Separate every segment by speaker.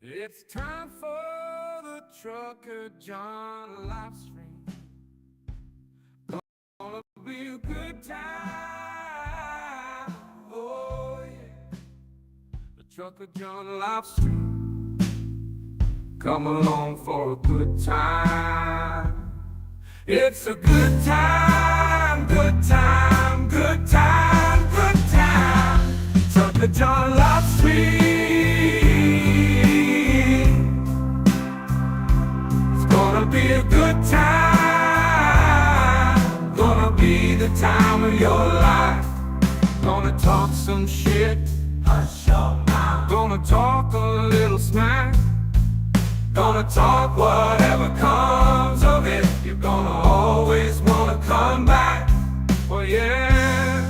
Speaker 1: It's time for the Trucker John live stream. Gonna be a good time. Oh yeah. The Trucker John live stream. Come along for a good time. It's a good time, good time, good time, good time. Trucker John live stream. Be a good time, gonna be the time of your life. Gonna talk some shit, hush your mouth. Gonna talk a little smack. Gonna talk whatever comes of it. You're gonna always wanna come back. Well yeah,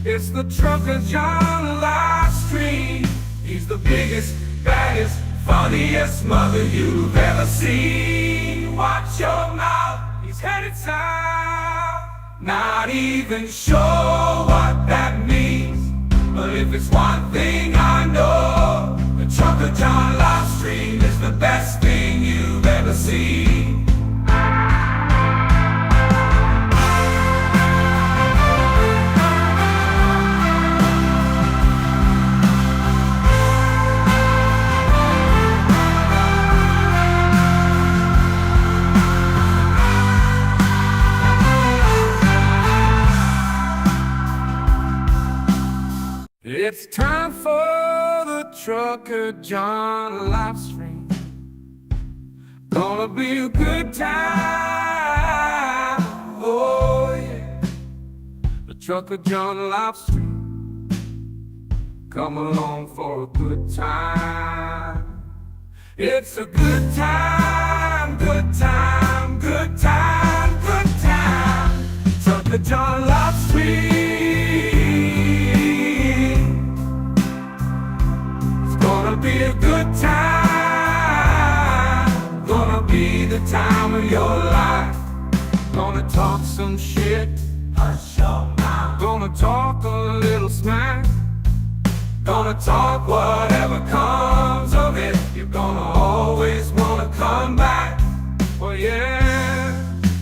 Speaker 1: it's the Trucker John live stream. He's the biggest, baddest, funniest mother you've ever seen. Watch your mouth, he's headed south. Not even sure what that means, but if it's one thing I know, the Trucker John live stream is the best thing you've ever seen. It's time for the Trucker John live stream. Gonna be a good time. Oh yeah. The Trucker John live stream. Come along for a good time. It's a good time, good time, good time, good time. Trucker John live stream. Be a good time, gonna be the time of your life. Gonna talk some shit, hush your mouth. Gonna talk a little smack. Gonna talk whatever comes of it. You're gonna always wanna come back. Well yeah,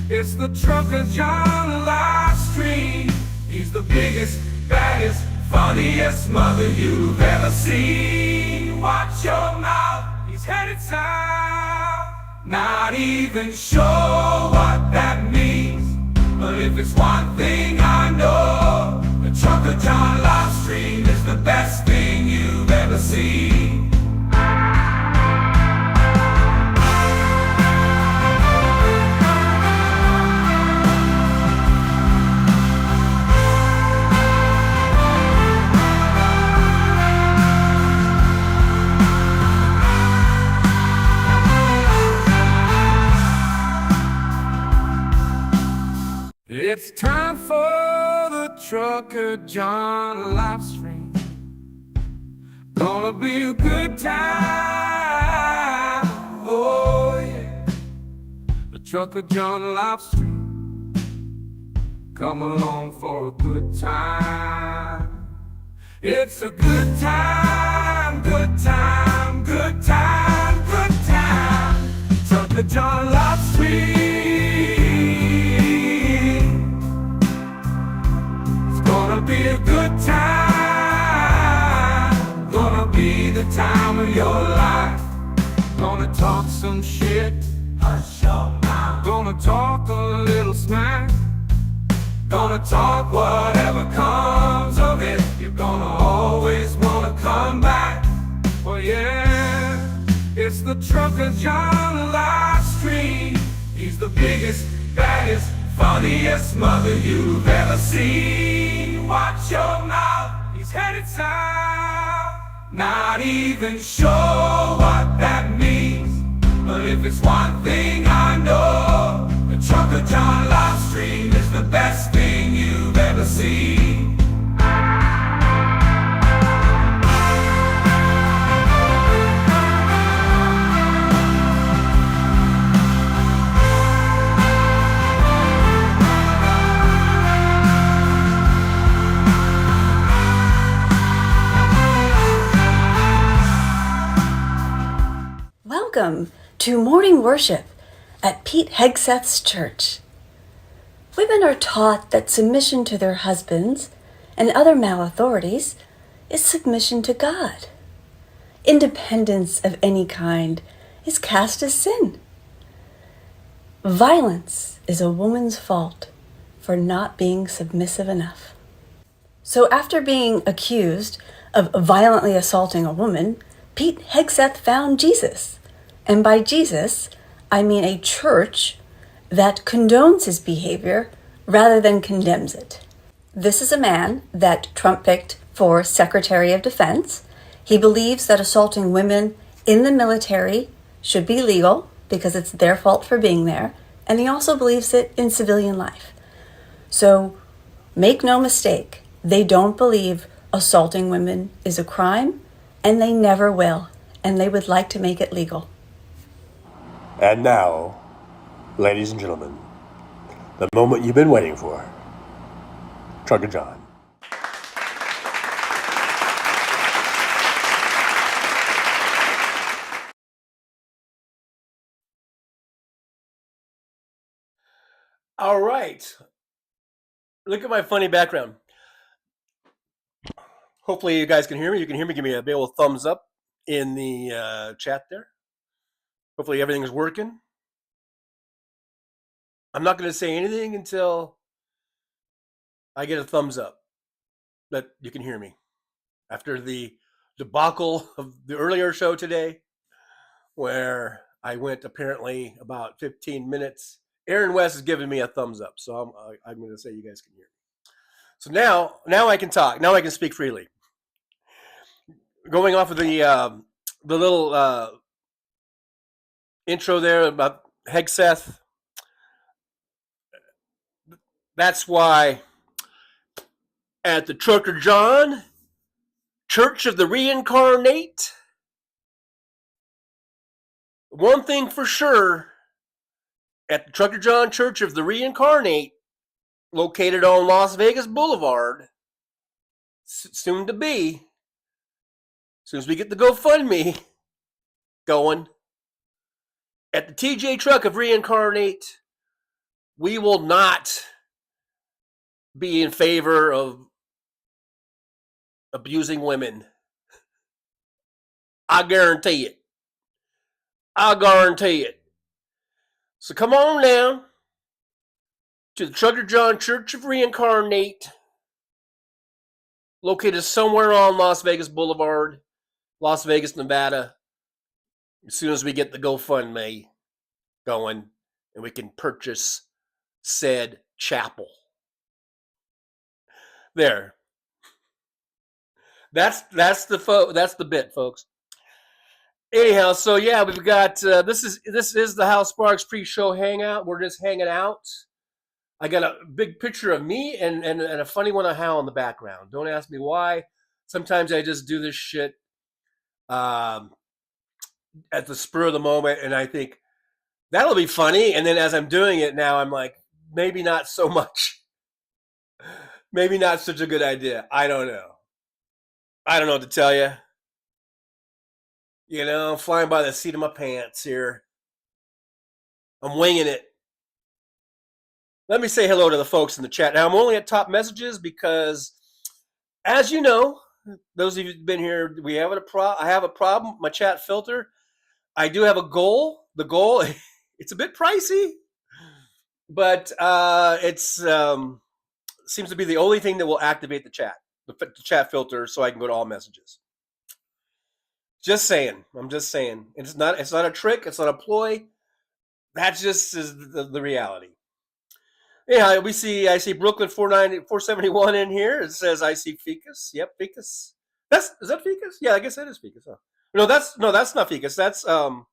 Speaker 1: it's the Trucker John live stream. He's the biggest, baddest, funniest mother you've ever seen. Watch your mouth, he's headed south. Not even sure what that means, but if it's one thing I know, the Trucker John live stream is the best thing you've ever seen. It's time for the Trucker John live stream. Gonna be a good time. Oh yeah. The Trucker John live stream. Come along for a good time. It's a good time, good time, good time, good time. Trucker John live stream. Be a good time, gonna be the time of your life. Gonna talk some shit, hush your mouth. Gonna talk a little smack. Gonna talk whatever comes of it. You're gonna always wanna come back. Well yeah, it's the Trucker John live stream. He's the biggest, baddest, funniest mother you've ever seen. Watch your mouth, he's headed south. Not even sure what that means, but if it's one thing I know, the Trucker John live stream is the best thing you've ever seen.
Speaker 2: Welcome to morning worship at Pete Hegseth's church. Women are taught that submission to their husbands and other male authorities is submission to God. Independence of any kind is cast as sin. Violence is a woman's fault for not being submissive enough. So after being accused of violently assaulting a woman, Pete Hegseth found Jesus. And by Jesus, I mean a church that condones his behavior rather than condemns it. This is a man that Trump picked for Secretary of Defense. He believes that assaulting women in the military should be legal because it's their fault for being there. And he also believes it in civilian life. So make no mistake, they don't believe assaulting women is a crime, and they never will, and they would like to make it legal.
Speaker 3: And now, ladies and gentlemen, the moment you've been waiting for, Trucker John. All right. Look at my funny background. Hopefully you guys can hear me. You can hear me. Give me a big old thumbs up in the chat there. Hopefully everything's working. I'm not going to say anything until I get a thumbs up that you can hear me. After the debacle of the earlier show today, where I went apparently about 15 minutes. Aaron West is giving me a thumbs up, so I'm going to say you guys can hear me. So now I can talk. Now I can speak freely. Going off of the little intro there about Hegseth, that's why at the Trucker John Church of the Reincarnate, one thing for sure, at the Trucker John Church of the Reincarnate, located on Las Vegas Boulevard, soon to be, as soon as we get the GoFundMe going, at the TJ Truck of Reincarnate, we will not be in favor of abusing women. I guarantee it. I guarantee it. So come on down to the Trucker John Church of Reincarnate, located somewhere on Las Vegas Boulevard, Las Vegas, Nevada, as soon as we get the GoFundMe going and we can purchase said chapel. There. That's the bit, folks. Anyhow, so yeah, we've got this is the House Sparks pre-show hangout. We're just hanging out. I got a big picture of me and a funny one of Hal in the background. Don't ask me why. Sometimes I just do this shit at the spur of the moment, and I think that'll be funny. And then as I'm doing it now, I'm like, maybe not so much. Maybe not such a good idea. I don't know. I don't know what to tell you. You know, I'm flying by the seat of my pants here. I'm winging it. Let me say hello to the folks in the chat. Now, I'm only at top messages because, as you know, those of you who've been here, I have a problem with my chat filter. I do have a goal. The goal, it's a bit pricey, but it's seems to be the only thing that will activate the chat filter, so I can go to all messages. Just saying. I'm just saying. It's not a trick. It's not a ploy. That just is the reality. Yeah, I see Brooklyn 471 in here. It says I see Ficus. Yep, Ficus. Is that Ficus? Yeah, I guess that is Ficus. Huh? No, that's not Ficus. That's the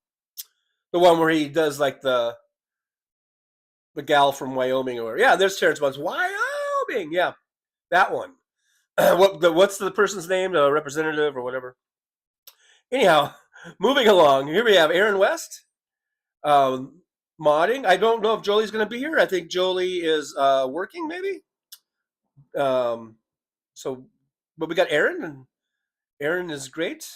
Speaker 3: one where he does like the gal from Wyoming, or yeah, there's Terrence Bunce. Wyoming, yeah, that one. What's the person's name? The representative or whatever. Anyhow, moving along. Here we have Aaron West. Modding. I don't know if Jolie's going to be here. I think Jolie is working, maybe. But we got Aaron, and Aaron is great.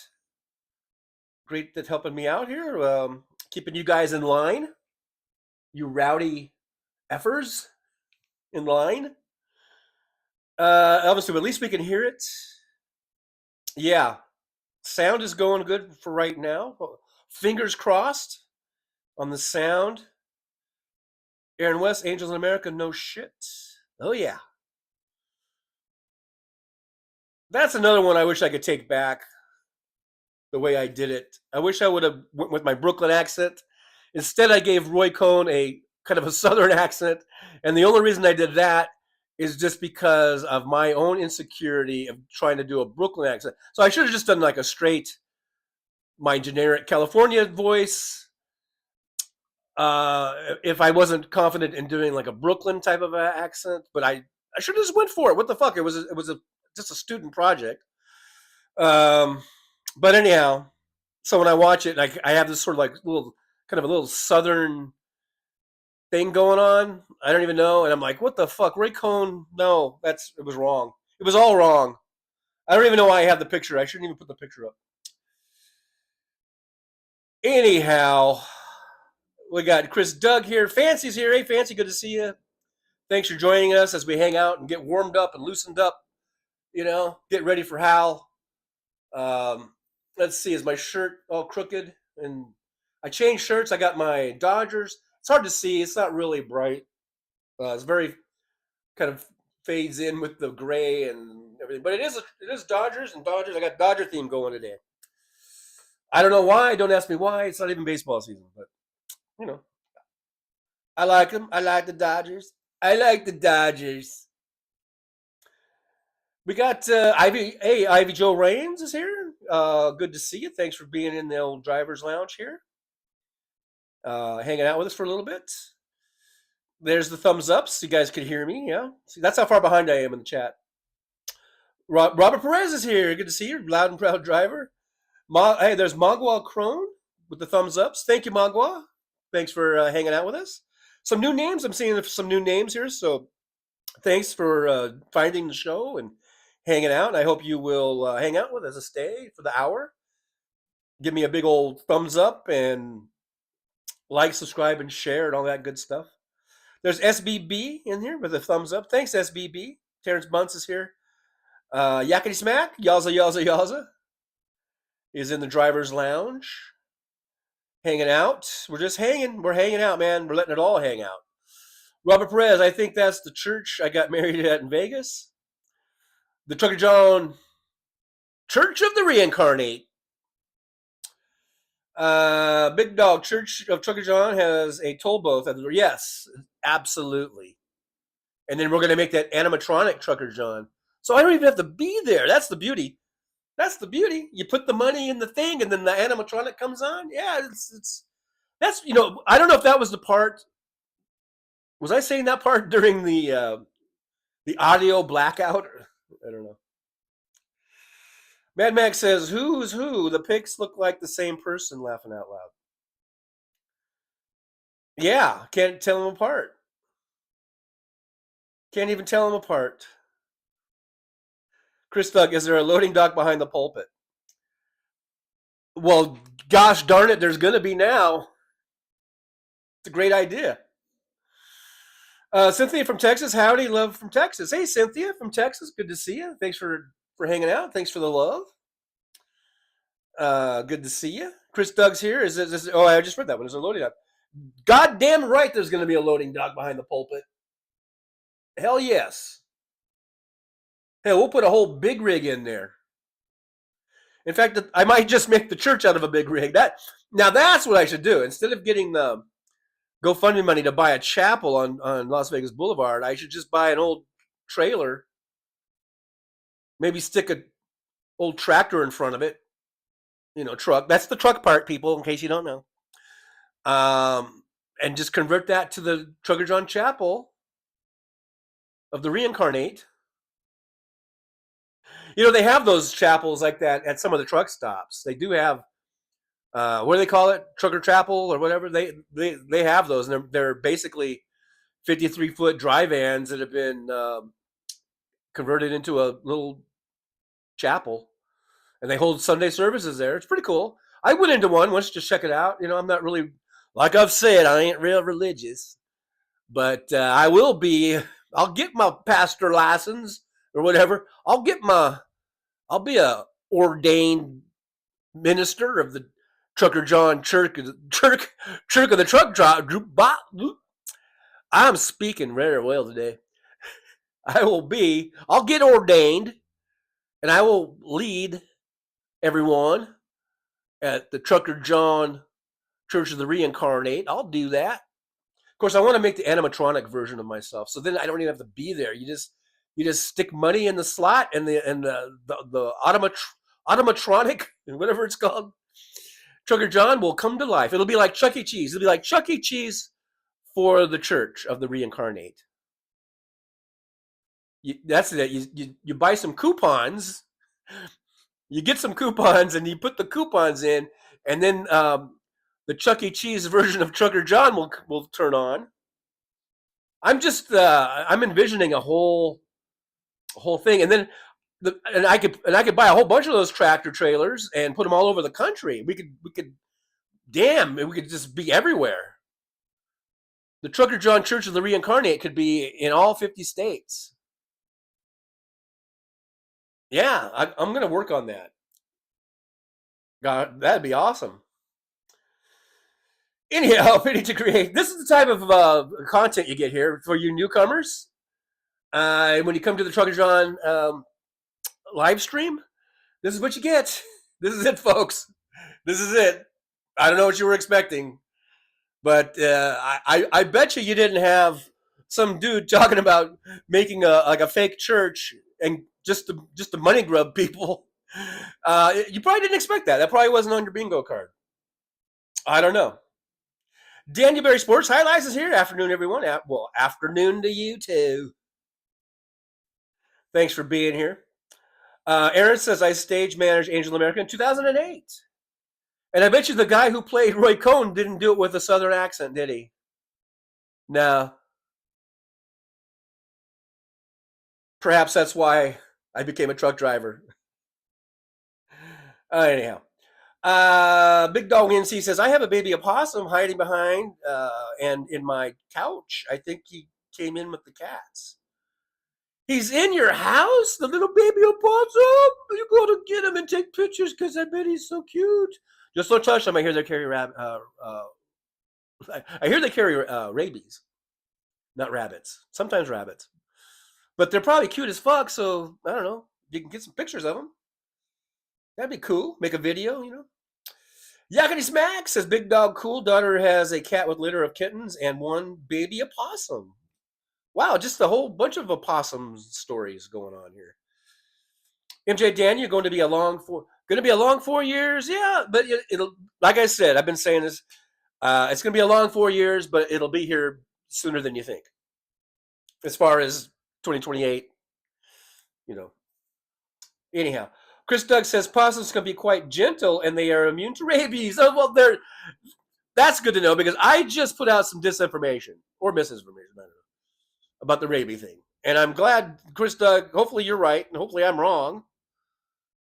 Speaker 3: Great that helping me out here, keeping you guys in line. You rowdy effers in line. Elvis, at least we can hear it. Yeah, sound is going good for right now. Fingers crossed on the sound. Aaron West, Angels in America, no shit. Oh yeah. That's another one I wish I could take back the way I did it. I wish I would have went with my Brooklyn accent. Instead, I gave Roy Cohn a kind of a Southern accent, and the only reason I did that is just because of my own insecurity of trying to do a Brooklyn accent. So I should have just done like a straight, my generic California voice. If I wasn't confident in doing like a Brooklyn type of accent, but I should have just went for it. What the fuck? It was just a student project. But anyhow, so when I watch it, I have this sort of like little kind of a little Southern thing going on. I don't even know, and I'm like, what the fuck, Ray Cohn? No, it was wrong. It was all wrong. I don't even know why I have the picture. I shouldn't even put the picture up. Anyhow, we got Chris Doug here. Fancy's here. Hey, Fancy, good to see you. Thanks for joining us as we hang out and get warmed up and loosened up. You know, get ready for Hal. Let's see, is my shirt all crooked? And I changed shirts. I got my Dodgers. It's hard to see. It's not really bright. It's very kind of fades in with the gray and everything. But it is Dodgers and Dodgers. I got Dodger theme going today. I don't know why. Don't ask me why. It's not even baseball season, but you know, I like them. I like the Dodgers. I like the Dodgers. We got Ivy. Hey, Ivy Joe Rains is here. Good to see you. Thanks for being in the old driver's lounge here. Hanging out with us for a little bit. There's the thumbs up so you guys can hear me. Yeah. See, that's how far behind I am in the chat. Robert Perez is here. Good to see you. Loud and proud driver. Hey, there's Magua Crone with the thumbs ups. Thank you, Magua. Thanks for hanging out with us. Some new names. I'm seeing some new names here. So thanks for finding the show and hanging out. I hope you will hang out with us a stay for the hour. Give me a big old thumbs up and like, subscribe, and share and all that good stuff. There's SBB in here with a thumbs up. Thanks, SBB. Terrence Bunce is here. Yakety Smack, Yaza Yaza Yaza is in the driver's lounge. Hanging out. We're just hanging. We're hanging out, man. We're letting it all hang out. Robert Perez, I think that's the church I got married at in Vegas. The Trucker John Church of the Reincarnate. Big Dog Church of Trucker John has a toll booth at the door. Yes, absolutely. And then we're going to make that animatronic Trucker John. So I don't even have to be there. That's the beauty. That's the beauty. You put the money in the thing, and then the animatronic comes on. Yeah, that's I don't know if that was the part. Was I saying that part during the audio blackout? I don't know. Mad Max says, "Who's who? The pics look like the same person." Laughing out loud. Yeah, can't tell them apart. Can't even tell them apart. Chris Doug, is there a loading dock behind the pulpit? Well, gosh darn it, there's going to be now. It's a great idea. Cynthia from Texas, howdy, love from Texas. Hey, Cynthia from Texas, good to see you. Thanks for hanging out. Thanks for the love. Good to see you. Chris Doug's here. Is this? Oh, I just read that one. Is there a loading dock? Goddamn right, there's going to be a loading dock behind the pulpit. Hell yes. Hey, we'll put a whole big rig in there. In fact, I might just make the church out of a big rig. Now that's what I should do. Instead of getting the GoFundMe money to buy a chapel on Las Vegas Boulevard, I should just buy an old trailer, maybe stick an old tractor in front of it, truck. That's the truck part, people, in case you don't know. And just convert that to the Trucker John Chapel of the Reincarnate. They have those chapels like that at some of the truck stops. They do have, what do they call it? Trucker Chapel or whatever. They have those, and they're basically 53-foot dry vans that have been converted into a little chapel, and they hold Sunday services there. It's pretty cool. I went into one once to check it out. I'm not really, like I've said, I ain't real religious, but I will be. I'll get my pastor license or whatever. I'll be a ordained minister of the Trucker John Church of the Truck Drive. I'm speaking very well today. I'll get ordained and I will lead everyone at the Trucker John Church of the Reincarnate. I'll do that. Of course, I want to make the animatronic version of myself, so then I don't even have to be there. You just stick money in the slot, and the automatronic, whatever it's called, Trucker John will come to life. It'll be like Chuck E. Cheese. It'll be like Chuck E. Cheese for the Church of the Reincarnate. That's it. You buy some coupons. You get some coupons, and you put the coupons in, and then the Chuck E. Cheese version of Trucker John will turn on. I'm envisioning a whole thing, and then I could buy a whole bunch of those tractor trailers and put them all over the country. We could just be everywhere. The Trucker John Church of the Reincarnate could be in all 50 states. Yeah, I'm going to work on that. God, that'd be awesome. Anyhow, Pity to Create. This is the type of content you get here for you newcomers. When you come to the Trucker John live stream, this is what you get. This is it, folks. This is it. I don't know what you were expecting, but I bet you didn't have some dude talking about making a fake church and just to money grub people. You probably didn't expect that. That probably wasn't on your bingo card. I don't know. Danielberry Sports Highlights is here. Afternoon, everyone. Well, afternoon to you too. Thanks for being here. Aaron says I stage managed Angel America in 2008. And I bet you the guy who played Roy Cohn didn't do it with a southern accent, did he? No. Perhaps that's why I became a truck driver. Anyhow. Big Dog NC says, I have a baby opossum hiding behind and in my couch. I think he came in with the cats. He's in your house? The little baby opossum? You gotta get him and take pictures because I bet he's so cute. Just don't touch them. I hear they carry rabies. Not rabbits. Sometimes rabbits. But they're probably cute as fuck, so I don't know. You can get some pictures of them. That'd be cool. Make a video, Yakety Smack says, Big Dog Cool daughter has a cat with litter of kittens and one baby opossum. Wow, just a whole bunch of opossum stories going on here. MJ Daniel, going to be a long 4 years. Yeah, but it'll, like I said, I've been saying this. It's going to be a long 4 years, but it'll be here sooner than you think. As far as 2028, Anyhow, Chris Doug says possums can be quite gentle and they are immune to rabies. Oh, well, that's good to know because I just put out some disinformation or misinformation, I don't know, about the rabies thing. And I'm glad, Chris Doug, hopefully you're right and hopefully I'm wrong.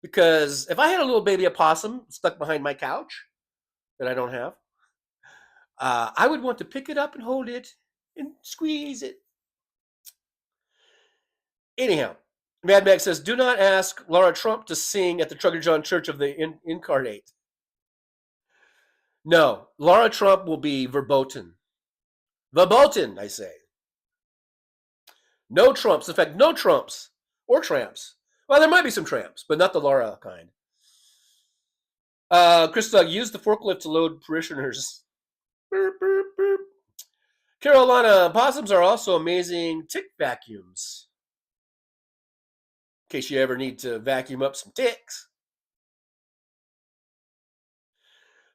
Speaker 3: Because if I had a little baby opossum stuck behind my couch that I don't have, I would want to pick it up and hold it and squeeze it. Anyhow, Mad Max says, do not ask Laura Trump to sing at the Trucker John Church of the Incarnate. No, Laura Trump will be verboten. Verboten, I say. No Trumps. In fact, no Trumps or tramps. Well, there might be some tramps, but not the Laura kind. Chris Doug, use the forklift to load parishioners. Burp, burp, burp. Carolina, possums are also amazing tick vacuums. In case you ever need to vacuum up some ticks.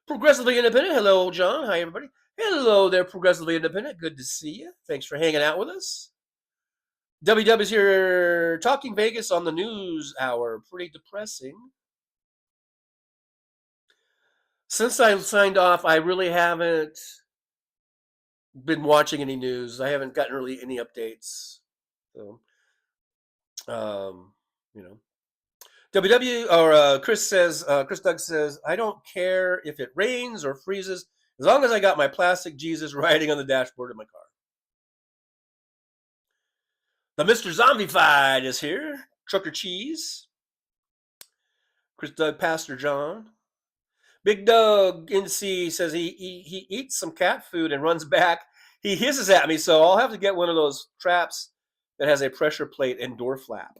Speaker 3: Progressively Independent. Hello, John. Hi, everybody. Hello there, Progressively Independent. Good to see you. Thanks for hanging out with us. WW is here talking Vegas on the news hour. Pretty depressing. Since I signed off, I really haven't been watching any news. I haven't gotten really any updates. So, WW or Chris Doug says, I don't care if it rains or freezes as long as I got my plastic Jesus riding on the dashboard of my car. The Mr. Zombified is here. Trucker Cheese. Chris Doug, Pastor John. Big Doug NC says he eats some cat food and runs back. He hisses at me, so I'll have to get one of those traps that has a pressure plate and door flap.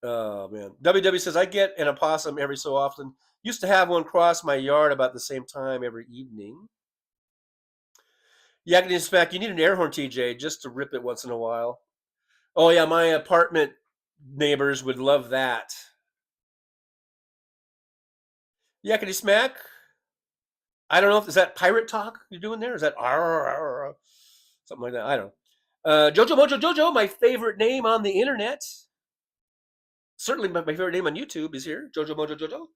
Speaker 3: Oh, man. WW says, I get an opossum every so often. Used to have one cross my yard about the same time every evening. Yakety Smack, you need an air horn, TJ, just to rip it once in a while. Oh, yeah, my apartment neighbors would love that. Yakety Smack, I don't know if is that pirate talk you're doing there? Is that something like that? I don't know. Jojo Mojo Jojo, my favorite name on the internet. Certainly my favorite name on YouTube is here. Jojo Mojo Jojo.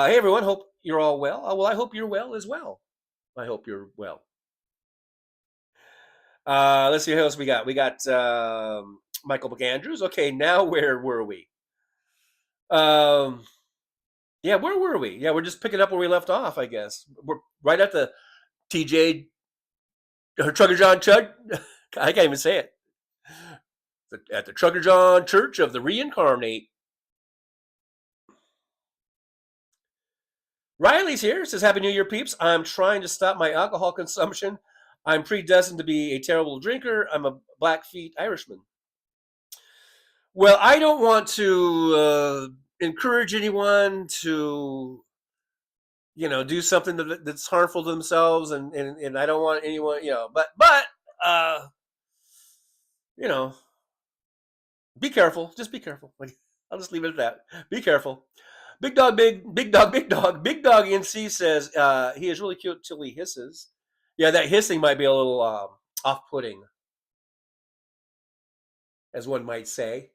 Speaker 3: Hey everyone, hope you're all well. Well, I hope you're well as well. I hope you're well. Let's see what else we got. We got Michael McAndrews. Okay, now where were we? Yeah, where were we? Yeah, we're just picking up where we left off, I guess. We're right at the TJ Trucker John Church. I can't even say it. At the Trucker John Church of the Reincarnate. Riley's here. Says, Happy New Year, peeps. I'm trying to stop my alcohol consumption. I'm predestined to be a terrible drinker. I'm a Blackfeet Irishman. Well, I don't want to encourage anyone to, do something that's harmful to themselves, and I don't want anyone, but be careful. Just be careful. I'll just leave it at that. Be careful. Big dog NC says he is really cute till he hisses. Yeah, that hissing might be a little off-putting, as one might say.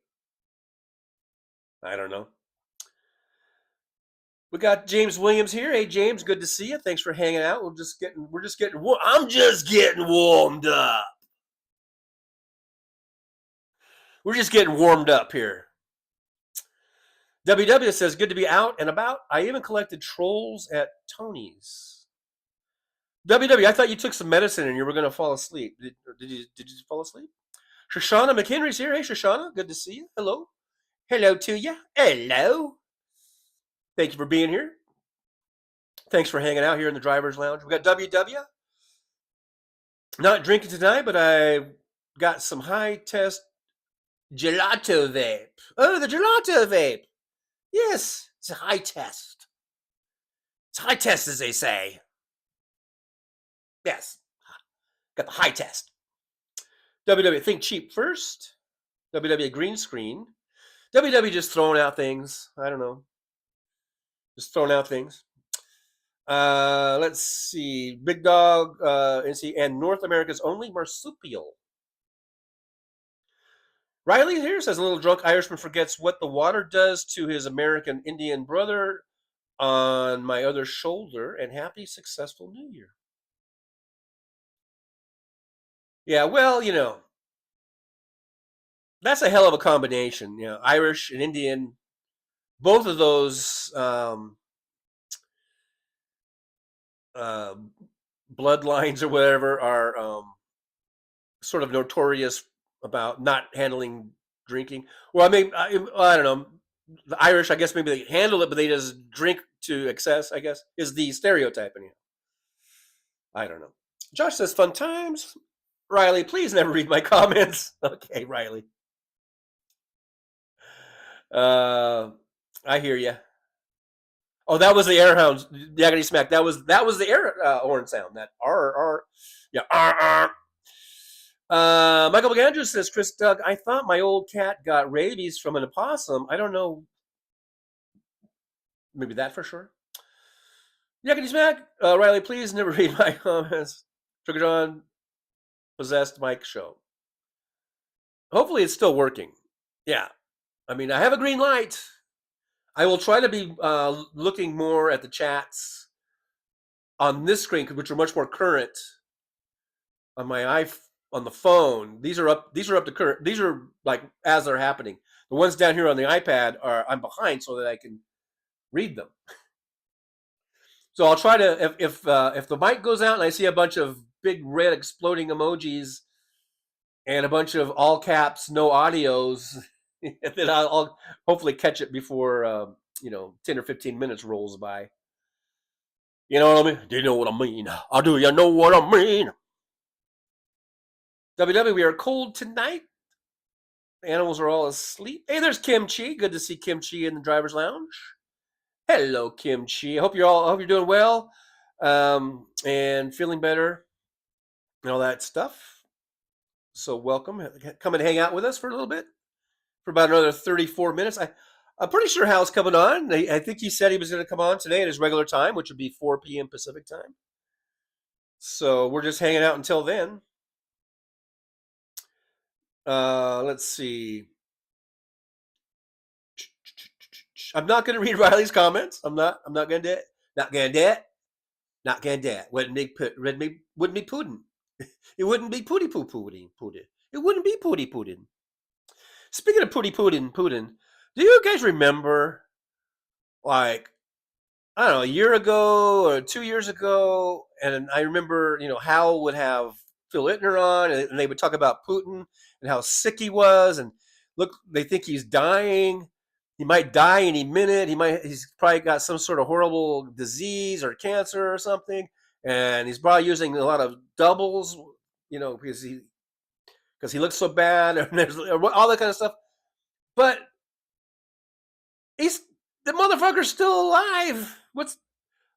Speaker 3: I don't know. We got James Williams here. Hey James, good to see you. Thanks for hanging out. I'm just getting warmed up. We're just getting warmed up here. WW says, good to be out and about. I even collected trolls at Tony's. WW, I thought you took some medicine and you were going to fall asleep. Did you fall asleep? Shoshana McHenry's here. Hey, Shoshana, good to see you. Hello. Hello to you. Hello. Thank you for being here. Thanks for hanging out here in the driver's lounge. We got WW. Not drinking tonight, but I got some high test gelato vape. Oh, the gelato vape. Yes, it's a high test. It's high test, as they say. Yes, got the high test. WW, think cheap first. WW, green screen. WW, just throwing out things. I don't know. Just throwing out things. Let's see. Big Dog, and North America's only marsupial. Riley here says, a little drunk Irishman forgets what the water does to his American Indian brother on my other shoulder, and happy, successful New Year. Yeah, well, that's a hell of a combination. Irish and Indian, both of those bloodlines or whatever are sort of notorious about not handling drinking. Well, I mean, I don't know. The Irish, I guess maybe they handle it, but they just drink to excess, I guess, is the stereotype anyhow. I don't know. Josh says, fun times. Riley, please never read my comments. Okay, Riley. I hear you. Oh, that was the air hounds. Yakety smack. That was the air horn sound. That R. Yeah, R. Michael McAndrews says, Chris Doug, I thought my old cat got rabies from an opossum. I don't know. Maybe that for sure. Yakety smack. Riley, please never read my comments. Trigger John possessed Mike show. Hopefully it's still working. Yeah. I mean, I have a green light. I will try to be looking more at the chats on this screen, which are much more current on my on the phone. These are up to current. These are like as they're happening. The ones down here on the iPad are I'm behind so that I can read them. So I'll try to if the mic goes out and I see a bunch of big red exploding emojis and a bunch of all caps no audios, then I'll hopefully catch it before 10 or 15 minutes rolls by. You know what I mean? Do you know what I mean? Or do you know what I mean? WW, we are cold tonight. The animals are all asleep. Hey, there's Kimchi. Good to see Kimchi in the driver's lounge. Hello, Kimchi. I hope you're doing well, and feeling better and all that stuff. So welcome. Come and hang out with us for a little bit, for about another 34 minutes. I'm pretty sure Hal's coming on. I think he said he was going to come on today at his regular time, which would be 4 p.m. Pacific time. So we're just hanging out until then. Let's see. I'm not going to read Riley's comments. I'm not going to do it. Not going to do it. Not going to do it. Wouldn't be pudding. It wouldn't be pooty poo pudding. It wouldn't be pooty pudding. Speaking of pooty pudding, do you guys remember, like, I don't know, a year ago or 2 years ago, and I remember, Hal would have Phil Ittner on, and they would talk about Putin and how sick he was, and look, they think he's dying. He might die any minute. He's probably got some sort of horrible disease or cancer or something, and he's probably using a lot of doubles, because he looks so bad, and there's all that kind of stuff. But the motherfucker's still alive.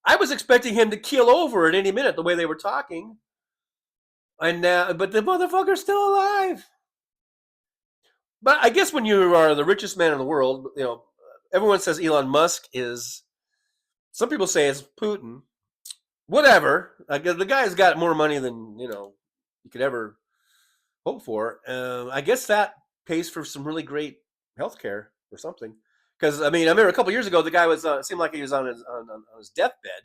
Speaker 3: I was expecting him to keel over at any minute the way they were talking. And but the motherfucker's still alive. But I guess when you are the richest man in the world, everyone says Elon Musk is. Some people say it's Putin. Whatever. The guy's got more money than you could ever hope for. I guess that pays for some really great healthcare or something. Because I remember a couple years ago the guy was seemed like he was on his deathbed.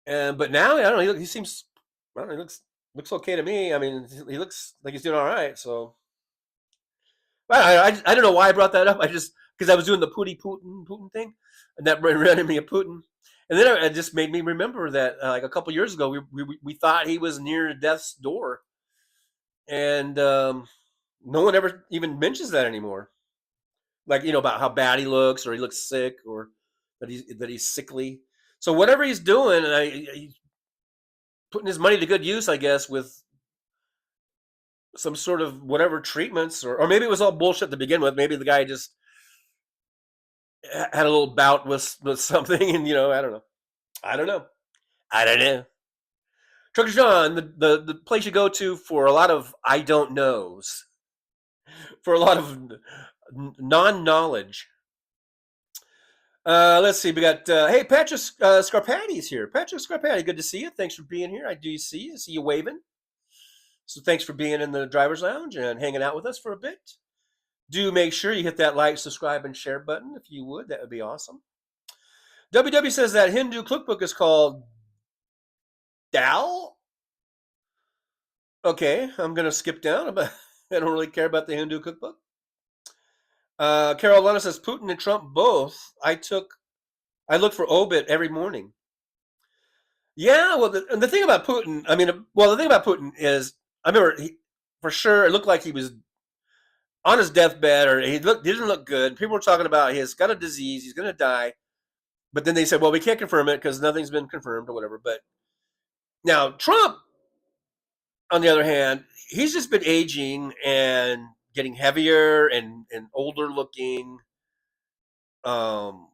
Speaker 3: But now I don't know. He seems. I don't know, he looks okay to me. He looks like he's doing all right. So I don't know why I brought that up. I just because I was doing the Putin thing, and that reminded me of Putin. And then it just made me remember that like a couple years ago we thought he was near death's door, and no one ever even mentions that anymore. Like about how bad he looks, or he looks sick, or that he's sickly. So whatever he's doing, he's putting his money to good use, I guess, with some sort of whatever treatments, or maybe it was all bullshit to begin with. Maybe the guy just had a little bout with something, and I don't know. Trucker John, the place you go to for a lot of I don't knows, for a lot of non-knowledge. Let's see. We got hey, Patrick Scarpati's here. Patrick Scarpati, good to see you. Thanks for being here. I do see you. See you waving. So thanks for being in the driver's lounge and hanging out with us for a bit. Do make sure you hit that like, subscribe, and share button if you would. That would be awesome. WW says that Hindu cookbook is called Dal. Okay, I'm gonna skip down. I don't really care about the Hindu cookbook. Carol Lana says Putin and Trump both. I look for Obit every morning. Yeah, well, the thing about Putin, the thing about Putin is, I remember for sure it looked like he was on his deathbed, or he didn't look good. People were talking about he's got a disease, he's going to die. But then they said, well, we can't confirm it because nothing's been confirmed or whatever. But now Trump, on the other hand, he's just been aging and getting heavier and older looking. And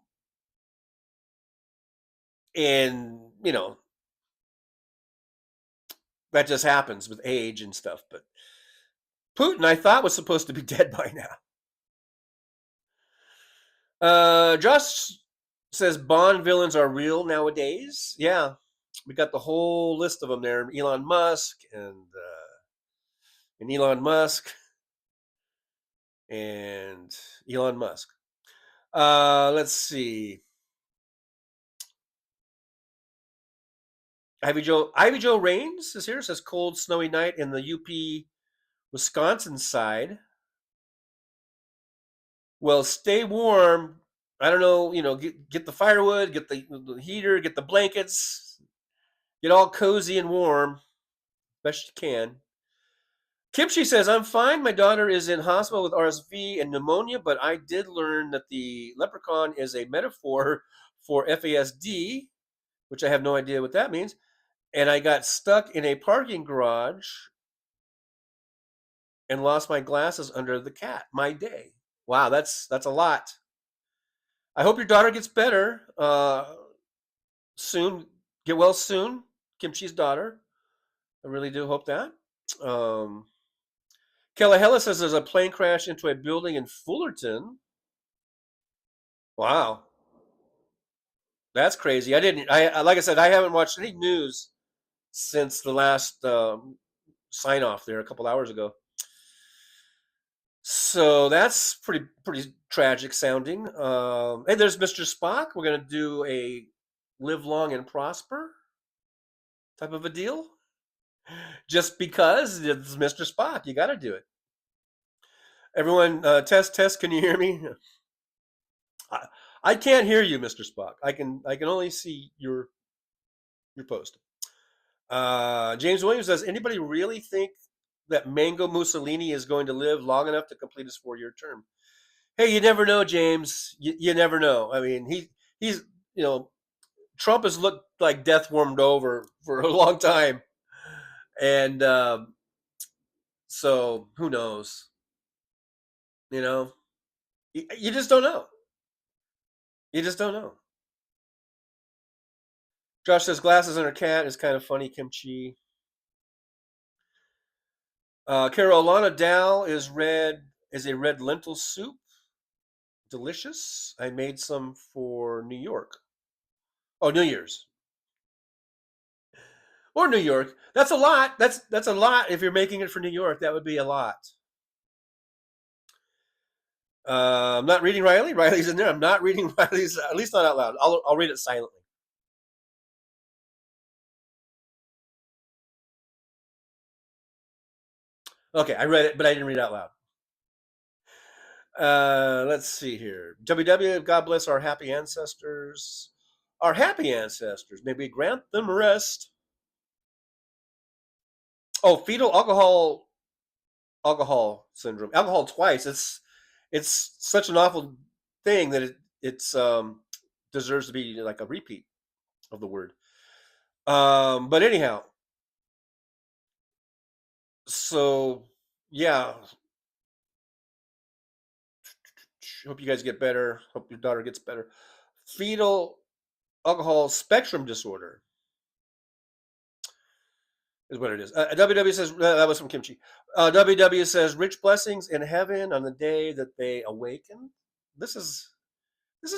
Speaker 3: that just happens with age and stuff. But Putin, I thought, was supposed to be dead by now. Josh says Bond villains are real nowadays. Yeah, we got the whole list of them there. Elon Musk and Elon Musk and Elon Musk. Let's see. Ivy Joe Rains is here. Says cold, snowy night in the UP, Wisconsin side. Well, stay warm. I don't know. Get the firewood, get the heater, get the blankets, get all cozy and warm, best you can. Kimchi says, I'm fine. My daughter is in hospital with RSV and pneumonia, but I did learn that the leprechaun is a metaphor for FASD, which I have no idea what that means. And I got stuck in a parking garage and lost my glasses under the cat. My day. Wow, that's a lot. I hope your daughter gets better soon. Get well soon, Kimchi's daughter. I really do hope that. Um, Kellahella says there's a plane crash into a building in Fullerton. Wow, that's crazy. I like I said, I haven't watched any news since the last sign off there a couple hours ago. So that's pretty tragic sounding. Hey, there's Mr. Spock. We're gonna do a live long and prosper type of a deal. Just because it's Mr. Spock, you got to do it. Everyone, test. Can you hear me? I can't hear you, Mr. Spock. I can only see your post. James Williams says, anybody really think that Mango Mussolini is going to live long enough to complete his 4-year term? Hey, you never know, James. You never know. I mean, he's Trump has looked like death warmed over for a long time, and so who knows? You just don't know. You just don't know. Josh says glasses on her cat is kind of funny. Kimchi. Carolina Dal is a red lentil soup. Delicious. I made some for New York. Oh, New Year's. Or New York. That's a lot. That's a lot. If you're making it for New York, that would be a lot. I'm not reading Riley. Riley's in there. I'm not reading Riley's, at least not out loud. I'll read it silently. Okay, I read it, but I didn't read it out loud. Let's see here. WW, God bless our happy ancestors. Our happy ancestors. May we grant them rest. Oh, fetal alcohol syndrome. Alcohol twice. It's such an awful thing that it's deserves to be like a repeat of the word. But anyhow, so yeah. Hope you guys get better. Hope your daughter gets better. Fetal alcohol spectrum disorder is what it is. WW says that was from Kimchi. WW says rich blessings in heaven on the day that they awaken. This is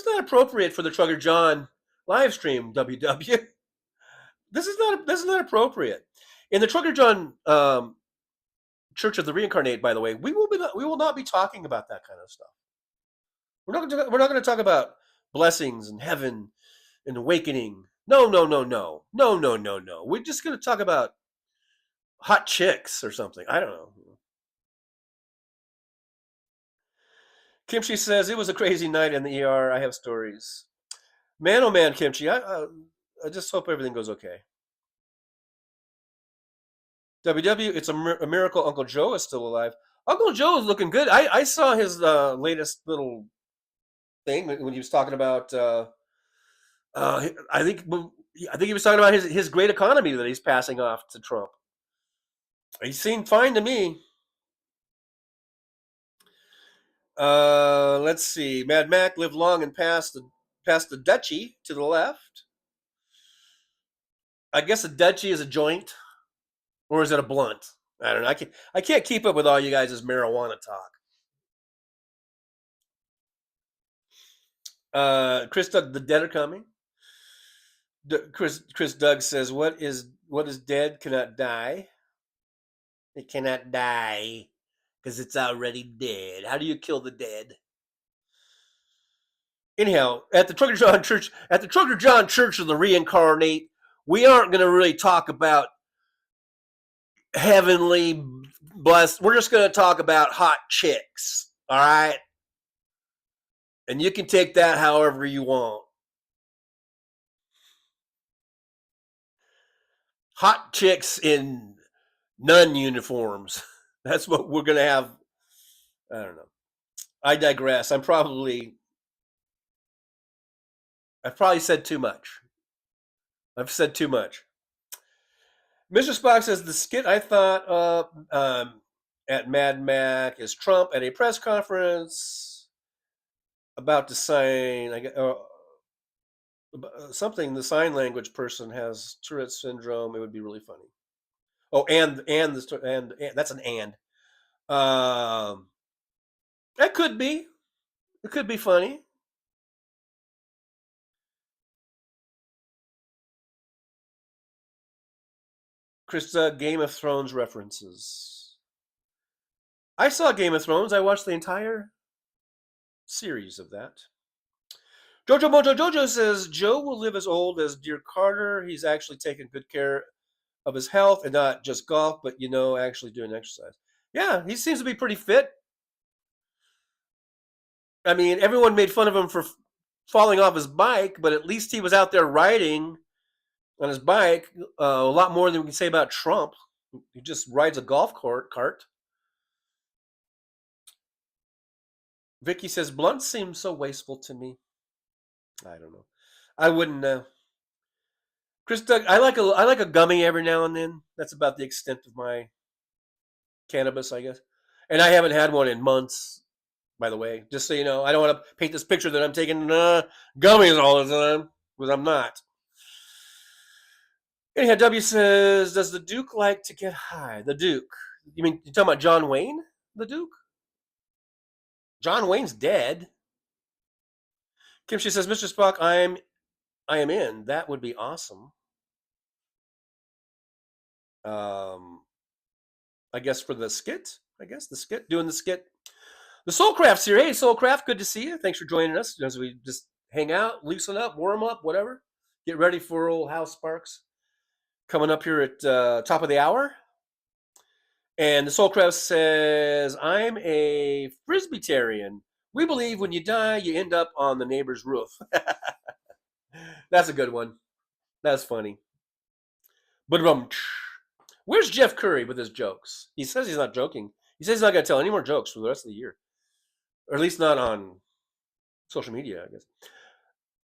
Speaker 3: not appropriate for the Trugger John live stream. WW, this is not appropriate. In the Trugger John Church of the Reincarnate, by the way, we will not be talking about that kind of stuff. We're not going to talk about blessings and heaven and awakening. No. We're just going to talk about hot chicks or something. I don't know. Kimchi says it was a crazy night in the ER. I have stories. Man, oh man, Kimchi. I just hope everything goes okay. WW, it's a miracle Uncle Joe is still alive. Uncle Joe is looking good. I saw his latest little thing when he was talking about. I think he was talking about his great economy that he's passing off to Trump. He seemed fine to me. Let's see. Mad Mac lived long and passed the Dutchie to the left. I guess a Dutchie is a joint, or is it a blunt? I don't know. I can't keep up with all you guys' marijuana talk. Chris Doug, the dead are coming. Chris Doug says, what is dead cannot die. It cannot die because it's already dead. How do you kill the dead? Anyhow, at the Trugger John Church of the Reincarnate, we aren't going to really talk about heavenly blessed. We're just going to talk about hot chicks. All right. And you can take that however you want. Hot chicks in nun uniforms. That's what we're going to have. I don't know. I digress. I've probably said too much. I've said too much. Mr. Spock says the skit I thought at Mad Mac is Trump at a press conference about to sign something. The sign language person has Tourette's syndrome. It would be really funny. Oh, and that's an and. That could be. It could be funny. Krista, Game of Thrones references. I saw Game of Thrones. I watched the entire series of that. Jojo Mojo Jojo says Joe will live as old as dear Carter. He's actually taking good care of his health and not just golf, but actually doing exercise. Yeah, he seems to be pretty fit. I mean, everyone made fun of him for falling off his bike, but at least he was out there riding on his bike. A lot more than we can say about Trump. He just rides a golf cart. Vicky says Blunt seems so wasteful to me. I don't know. I wouldn't know. Krista, I like a gummy every now and then. That's about the extent of my cannabis, I guess. And I haven't had one in months, by the way. Just so you know, I don't want to paint this picture that I'm taking gummies all the time, because I'm not. Anyhow, W says, does the Duke like to get high? The Duke. You talking about John Wayne? The Duke? John Wayne's dead. Kimchi says, Mr. Spock, I am in. That would be awesome. I guess for the skit. Doing the skit. The Soulcraft's here. Hey, Soulcraft, good to see you. Thanks for joining us as we just hang out, loosen up, warm up, whatever. Get ready for old House Sparks coming up here at top of the hour. And the Soulcraft says, I'm a Frisbeetarian. We believe when you die, you end up on the neighbor's roof. That's a good one. That's funny. But where's Jeff Curry with his jokes? He says he's not joking. He says he's not going to tell any more jokes for the rest of the year. Or at least not on social media, I guess.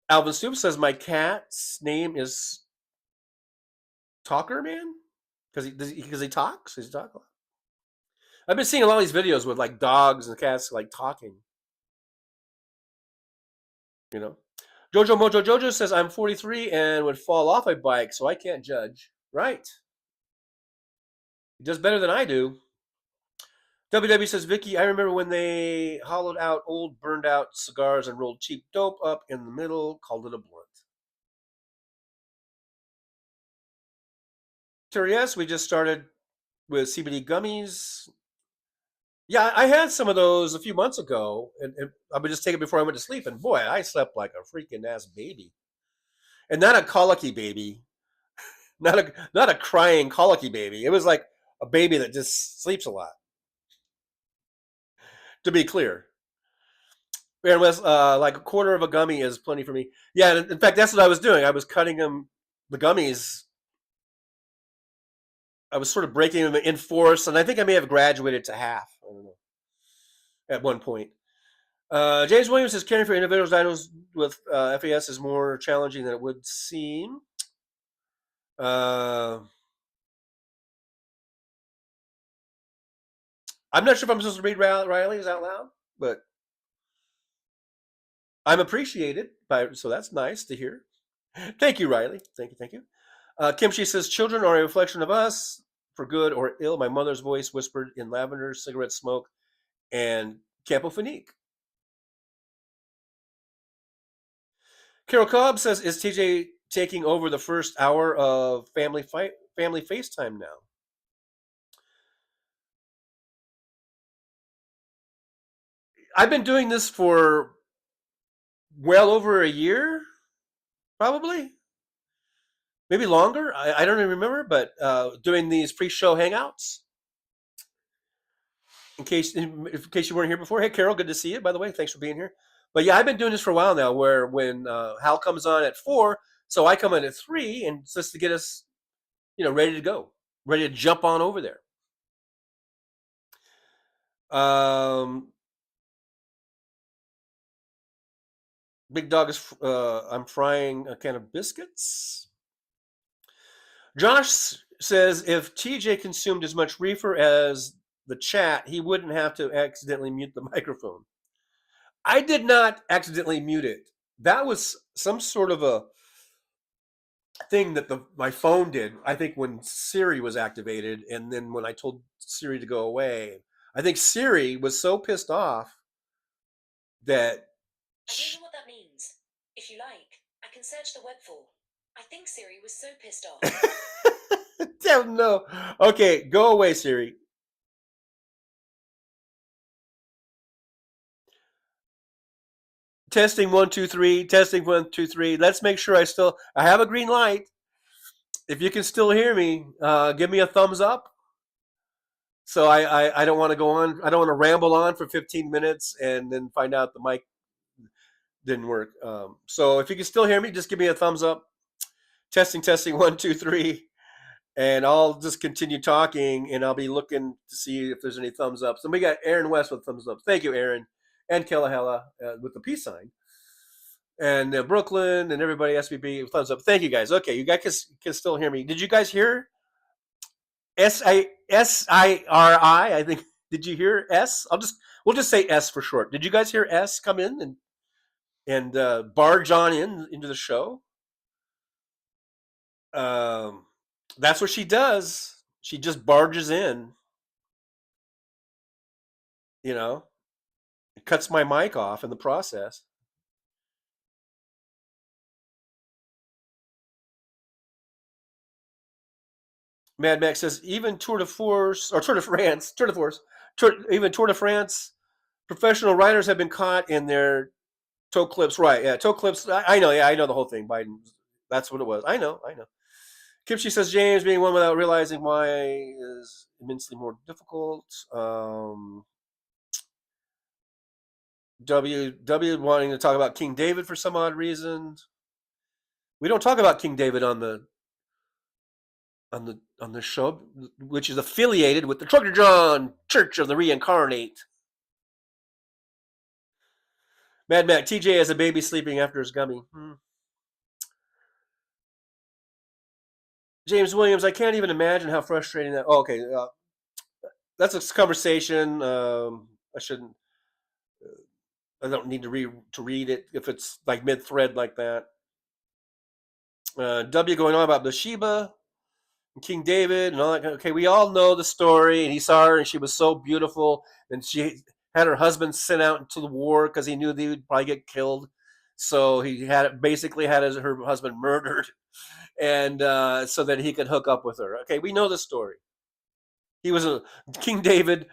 Speaker 3: Alvin Stoops says, my cat's name is Talker Man? Because he talks? Does he talk a lot? I've been seeing a lot of these videos with like dogs and cats like talking. Jojo Mojo Jojo says, I'm 43 and would fall off a bike, so I can't judge. Right. He does better than I do. WW says, Vicky, I remember when they hollowed out old burned out cigars and rolled cheap dope up in the middle, called it a blunt. Terry, yes, we just started with CBD gummies. Yeah, I had some of those a few months ago, and I would just take it before I went to sleep, and boy, I slept like a freaking ass baby. And not a colicky baby. Not a crying colicky baby. It was like a baby that just sleeps a lot. To be clear. Unless like a quarter of a gummy is plenty for me. Yeah, in fact, that's what I was doing. I was cutting the gummies. I was sort of breaking them in force, and I think I may have graduated to half. I don't know. At one point. James Williams says caring for individuals diagnosed with FAS is more challenging than it would seem. I'm not sure if I'm supposed to read Riley's out loud, but I'm appreciated so that's nice to hear. Thank you, Riley. Thank you. Kimchi says children are a reflection of us, for good or ill. My mother's voice whispered in lavender, cigarette smoke, and Campofonique. Carol Cobb says, is TJ taking over the first hour of family FaceTime now? I've been doing this for well over a year, probably. maybe longer. I don't even remember, but doing these pre-show hangouts. In case you weren't here before, hey Carol, good to see you. By the way, thanks for being here. But yeah, I've been doing this for a while now. Where when Hal comes on at 4, so I come in at 3, and just to get us, ready to go, ready to jump on over there. Big Dog is. I'm frying a can of biscuits. Josh says if TJ consumed as much reefer as the chat, he wouldn't have to accidentally mute the microphone. I did not accidentally mute it. That was some sort of a thing that my phone did. I think when Siri was activated, and then when I told Siri to go away, I think Siri was so pissed off that.
Speaker 2: I don't know what that means. If you like, I can search the web for. I think Siri was so pissed off.
Speaker 3: Damn no. Okay, go away, Siri. Testing 1 2 3. Testing 1 2 3. Let's make sure I have a green light. If you can still hear me, give me a thumbs up. So I don't want to go on. I don't want to ramble on for 15 minutes and then find out the mic didn't work. So if you can still hear me, just give me a thumbs up. Testing 1 2 3, and I'll just continue talking, and I'll be looking to see if there's any thumbs up. So we got Aaron West with thumbs up. Thank you, Aaron, and Kellahella with the peace sign, and Brooklyn and everybody SBB thumbs up. Thank you guys. Okay, you guys can still hear me. Did you guys hear SIRI? I think. Did you hear S? We'll just say S for short. Did you guys hear S come in and barge on into the show? That's what she does. She just barges in, it cuts my mic off in the process. Mad Max says even Tour de France, even Tour de France, professional riders have been caught in their toe clips. Right? Yeah, toe clips. I know. Yeah, I know the whole thing. Biden. That's what it was. I know. Kimchi says James being one without realizing why is immensely more difficult. W wanting to talk about King David for some odd reason. We don't talk about King David on the show, which is affiliated with the Trucker John Church of the Reincarnate. Mad Mac TJ as a baby sleeping after his gummy. James Williams, I can't even imagine how frustrating that. Oh, okay, that's a conversation. I shouldn't. I don't need to read it if it's like mid thread like that. W going on about Bathsheba, and King David, and all that. Okay, we all know the story, and he saw her, and she was so beautiful, and she had her husband sent out into the war because he knew they would probably get killed. So he basically had her husband murdered, and so that he could hook up with her. Okay, we know the story. King David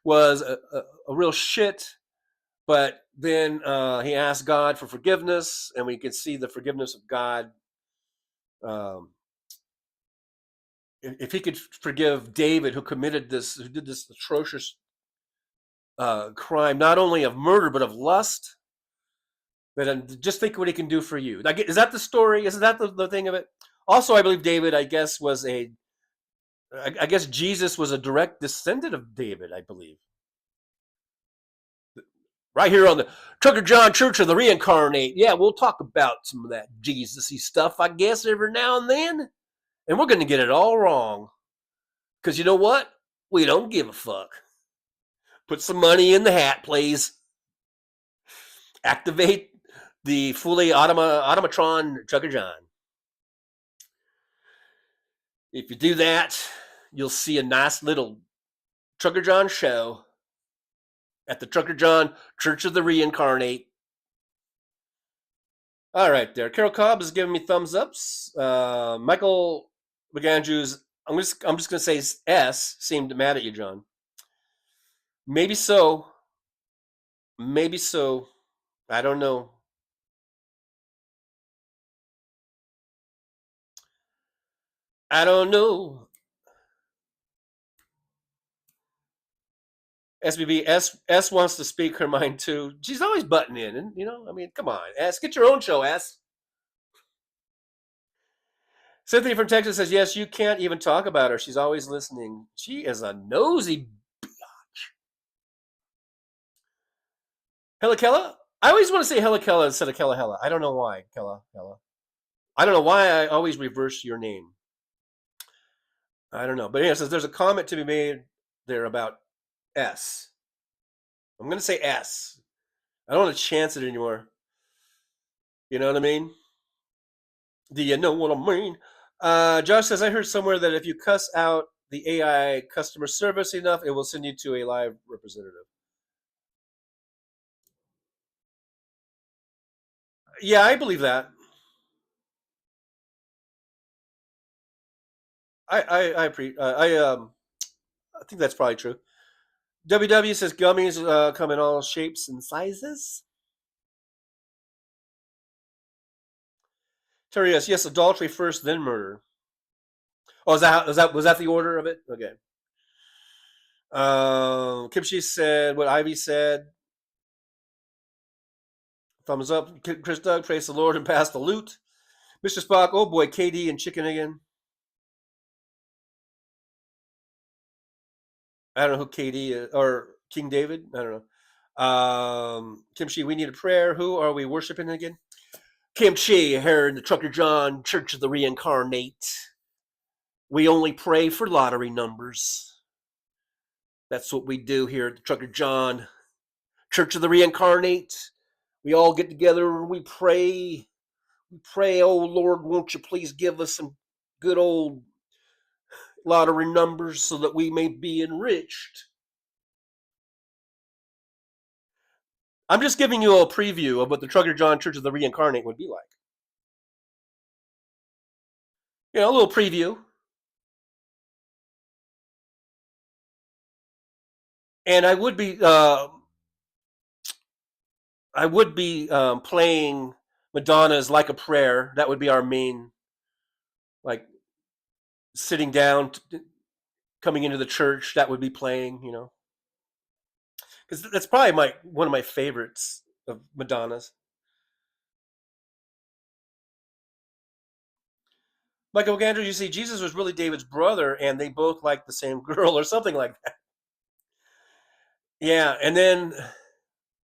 Speaker 3: was a real shit, but then he asked God for forgiveness, and we can see the forgiveness of God. If he could forgive David, who did this atrocious crime, not only of murder but of lust, then just think what he can do for you. Is that the story? Isn't that the thing of it? Also, I believe David, I guess Jesus was a direct descendant of David, I believe. Right here on the Trucker John Church of the Reincarnate. Yeah, we'll talk about some of that Jesus-y stuff, I guess, every now and then. And we're going to get it all wrong. Because you know what? We don't give a fuck. Put some money in the hat, please. Activate the fully automatron Trucker John. If you do that, you'll see a nice little Trucker John show at the Trucker John Church of the Reincarnate. All right, there. Carol Cobb is giving me thumbs ups. Michael McAndrews, I'm just gonna say S seemed mad at you, John. Maybe so. I don't know. I don't know. SBB S wants to speak her mind too. She's always butting in, and I mean, come on, S, get your own show, S. Cynthia from Texas says, yes, you can't even talk about her. She's always listening. She is a nosy biatch. Hella Kella? I always want to say Hella Kella instead of Kella Hella. I don't know why, Kella Hella. I don't know why I always reverse your name. I don't know. But anyway, it says there's a comment to be made there about S. I'm going to say S. I don't want to chance it anymore. You know what I mean? Do you know what I mean? Josh says, I heard somewhere that if you cuss out the AI customer service enough, it will send you to a live representative. Yeah, I believe that. I think that's probably true. WW says gummies come in all shapes and sizes. Terry, yes, adultery first, then murder. Oh, was that the order of it? Okay. Kimchi said what Ivy said. Thumbs up. Chris Doug, praise the Lord and pass the loot. Mr. Spock, oh boy, KD and chicken again. I don't know who KD is, or King David. I don't know. Kimchi, we need a prayer. Who are we worshiping again? Kimchi here in the Trucker John Church of the Reincarnate. We only pray for lottery numbers. That's what we do here at the Trucker John Church of the Reincarnate. We all get together and we pray. We pray, oh Lord, won't you please give us some good old lottery numbers so that we may be enriched. I'm just giving you a preview of what the Trucker John Church of the Reincarnate would be like. A little preview. And I would be playing Madonna's "Like a Prayer." That would be our main, like, sitting down, coming into the church. That would be playing, because that's probably one of my favorites of Madonna's. Michael Gander, you see, Jesus was really David's brother, and they both liked the same girl, or something like that. Yeah, and then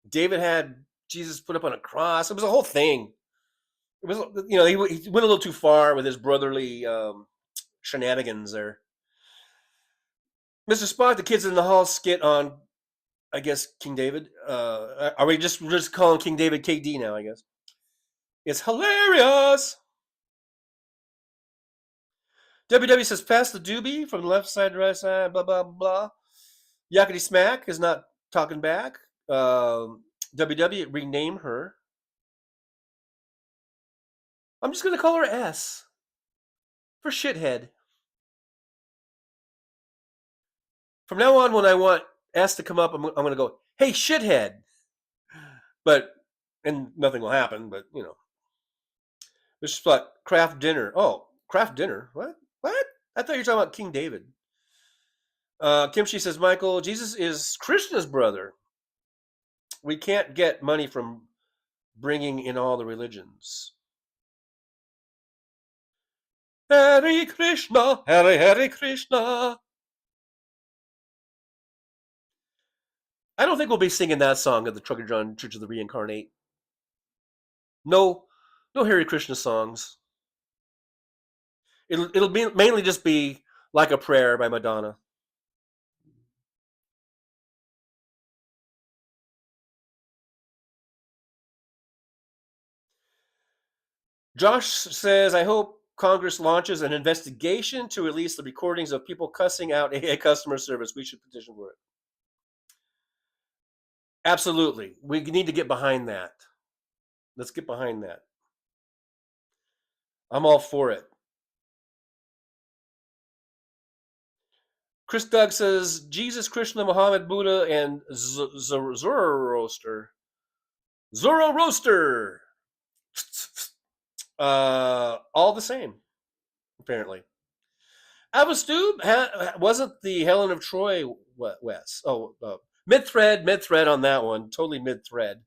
Speaker 3: David had Jesus put up on a cross. It was a whole thing. It was, he went a little too far with his brotherly shenanigans there. Mr. Spock, the kids in the hall skit on, I guess, King David. Are we just calling King David KD now? I guess it's hilarious. WW says, pass the doobie from the left side to right side, blah, blah, blah. Yakety Smack is not talking back. WW, rename her. I'm just going to call her S for shithead. From now on, when I want S to come up, I'm going to go, hey, shithead. And nothing will happen, but, Mr. Spot, craft dinner. Oh, craft dinner? What? I thought you were talking about King David. Kimchi says, Michael, Jesus is Krishna's brother. We can't get money from bringing in all the religions. Hare Krishna, Hare Krishna. I don't think we'll be singing that song at the Trucker John Church of the Reincarnate. No Hare Krishna songs. It'll mainly just be Like a Prayer by Madonna. Josh says, I hope Congress launches an investigation to release the recordings of people cussing out AA customer service. We should petition for it. Absolutely. We need to get behind that. Let's get behind that. I'm all for it. Chris Doug says, Jesus, Krishna, Muhammad, Buddha, and Zoroaster. Zoroaster! All the same, apparently. Avastube wasn't the Helen of Troy West. Oh, mid-thread on that one. Totally mid-thread.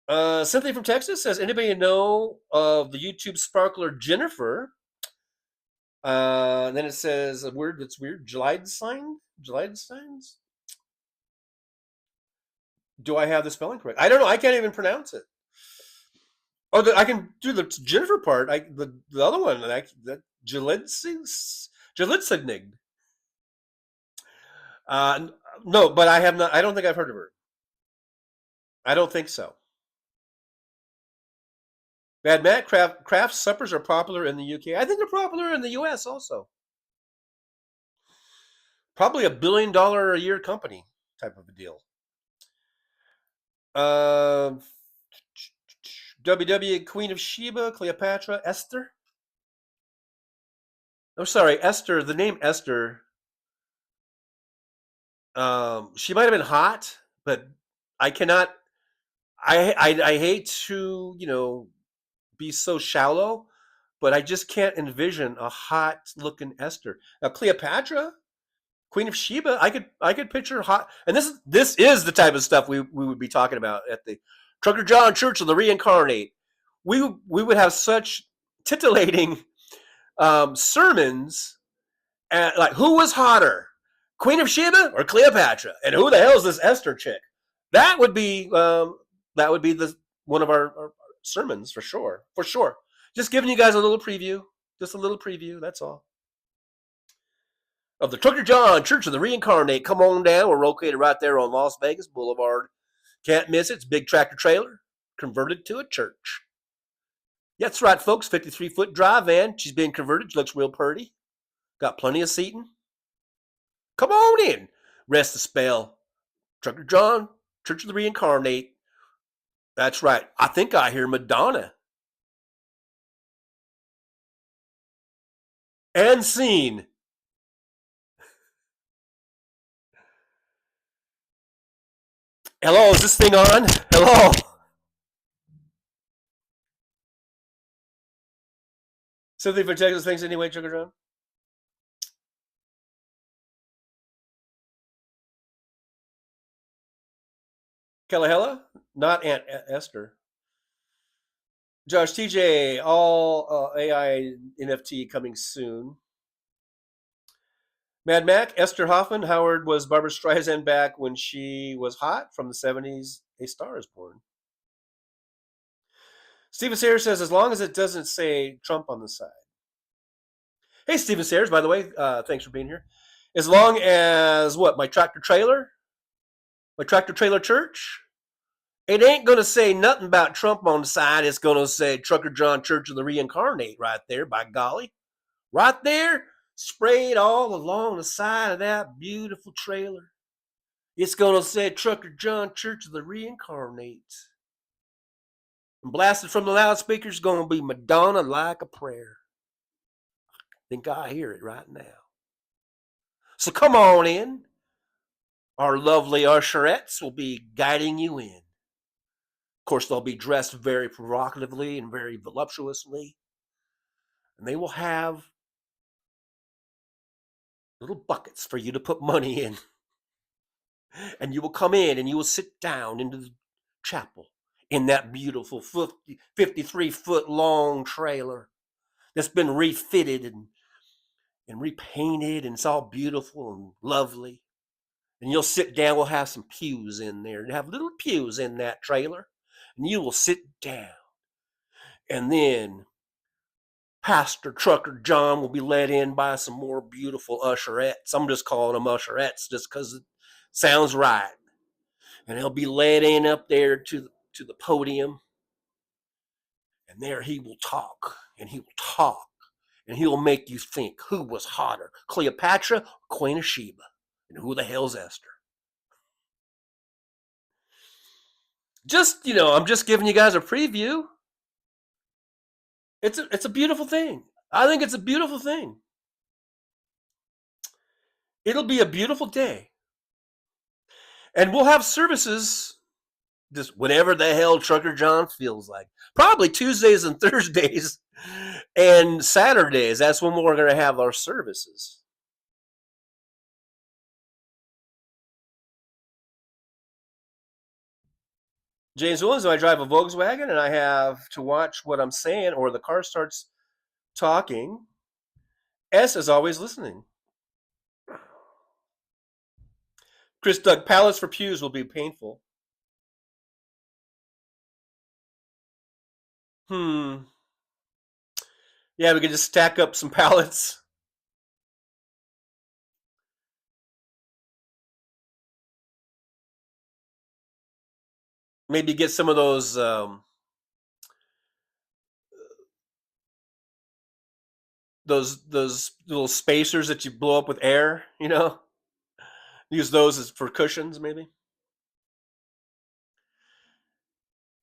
Speaker 3: Cynthia from Texas says, anybody know of the YouTube sparkler Jennifer? Then it says a word that's weird. Gelidenstein? Gelidensteins? Do I have the spelling correct? I don't know. I can't even pronounce it. Oh, I can do the Jennifer part. The other one, that Gelitzignig. No, but I have not. I don't think I've heard of her. I don't think so. Bad Matt, craft suppers are popular in the UK. I think they're popular in the US also. Probably $1 billion a year company type of a deal. WW Queen of Sheba, Cleopatra, Esther. Oh, sorry, Esther. The name Esther. She might have been hot, but I cannot. I hate to be so shallow, but I just can't envision a hot looking Esther. Now Cleopatra, Queen of Sheba, I could picture hot, and this is the type of stuff we would be talking about at the Trucker John Church of the Reincarnate. We would have such titillating sermons, like who was hotter, Queen of Sheba or Cleopatra, and who the hell is this Esther chick? That would be the one of our sermons for sure. Just giving you guys a little preview, that's all. Of the Trucker John Church of the Reincarnate. Come on down. We're located right there on Las Vegas Boulevard. Can't miss it. It's a big tractor trailer converted to a church. Yeah, that's right, folks. 53-foot drive van. She's being converted. She looks real pretty. Got plenty of seating. Come on in. Rest the spell. Trucker John Church of the Reincarnate. That's right. I think I hear Madonna. And scene. Hello, is this thing on? Hello. Something for Texas things anyway, Sugar John? Kalahela? Not Aunt Esther. Josh TJ, all AI NFT coming soon. Mad Mac, Esther Hoffman, Howard was Barbara Streisand back when she was hot from the 70s. A Star is Born. Steven Sayers says, as long as it doesn't say Trump on the side. Hey, Steven Sayers, by the way, thanks for being here. As long as what? My tractor trailer church? It ain't going to say nothing about Trump on the side. It's going to say Trucker John Church of the Reincarnate right there, by golly. Right there, sprayed all along the side of that beautiful trailer. It's going to say Trucker John Church of the Reincarnate. And blasted from the loudspeakers is going to be Madonna Like a Prayer. I think I hear it right now. So come on in. Our lovely usherettes will be guiding you in. Of course, they'll be dressed very provocatively and very voluptuously. And they will have little buckets for you to put money in. And you will come in and you will sit down into the chapel in that beautiful 53-foot long trailer that's been refitted and repainted, and it's all beautiful and lovely. And you'll sit down. We'll have some pews in there. And have little pews in that trailer. And you will sit down. And then Pastor Trucker John will be led in by some more beautiful usherettes. I'm just calling them usherettes just because it sounds right. And he'll be led in up there to the podium. And there he will talk. And he will talk. And he'll make you think, who was hotter, Cleopatra or Queen of Sheba? And who the hell's Esther? I'm just giving you guys a preview. It's a beautiful thing. I think it's a beautiful thing. It'll be a beautiful day. And we'll have services just whenever the hell Trucker John feels like. Probably Tuesdays and Thursdays and Saturdays. That's when we're going to have our services. James Williams, I drive a Volkswagen and I have to watch what I'm saying or the car starts talking. S is always listening. Chris Doug, pallets for pews will be painful. Yeah, we could just stack up some pallets. Maybe get some of those little spacers that you blow up with air, you know? Use those as for cushions, maybe.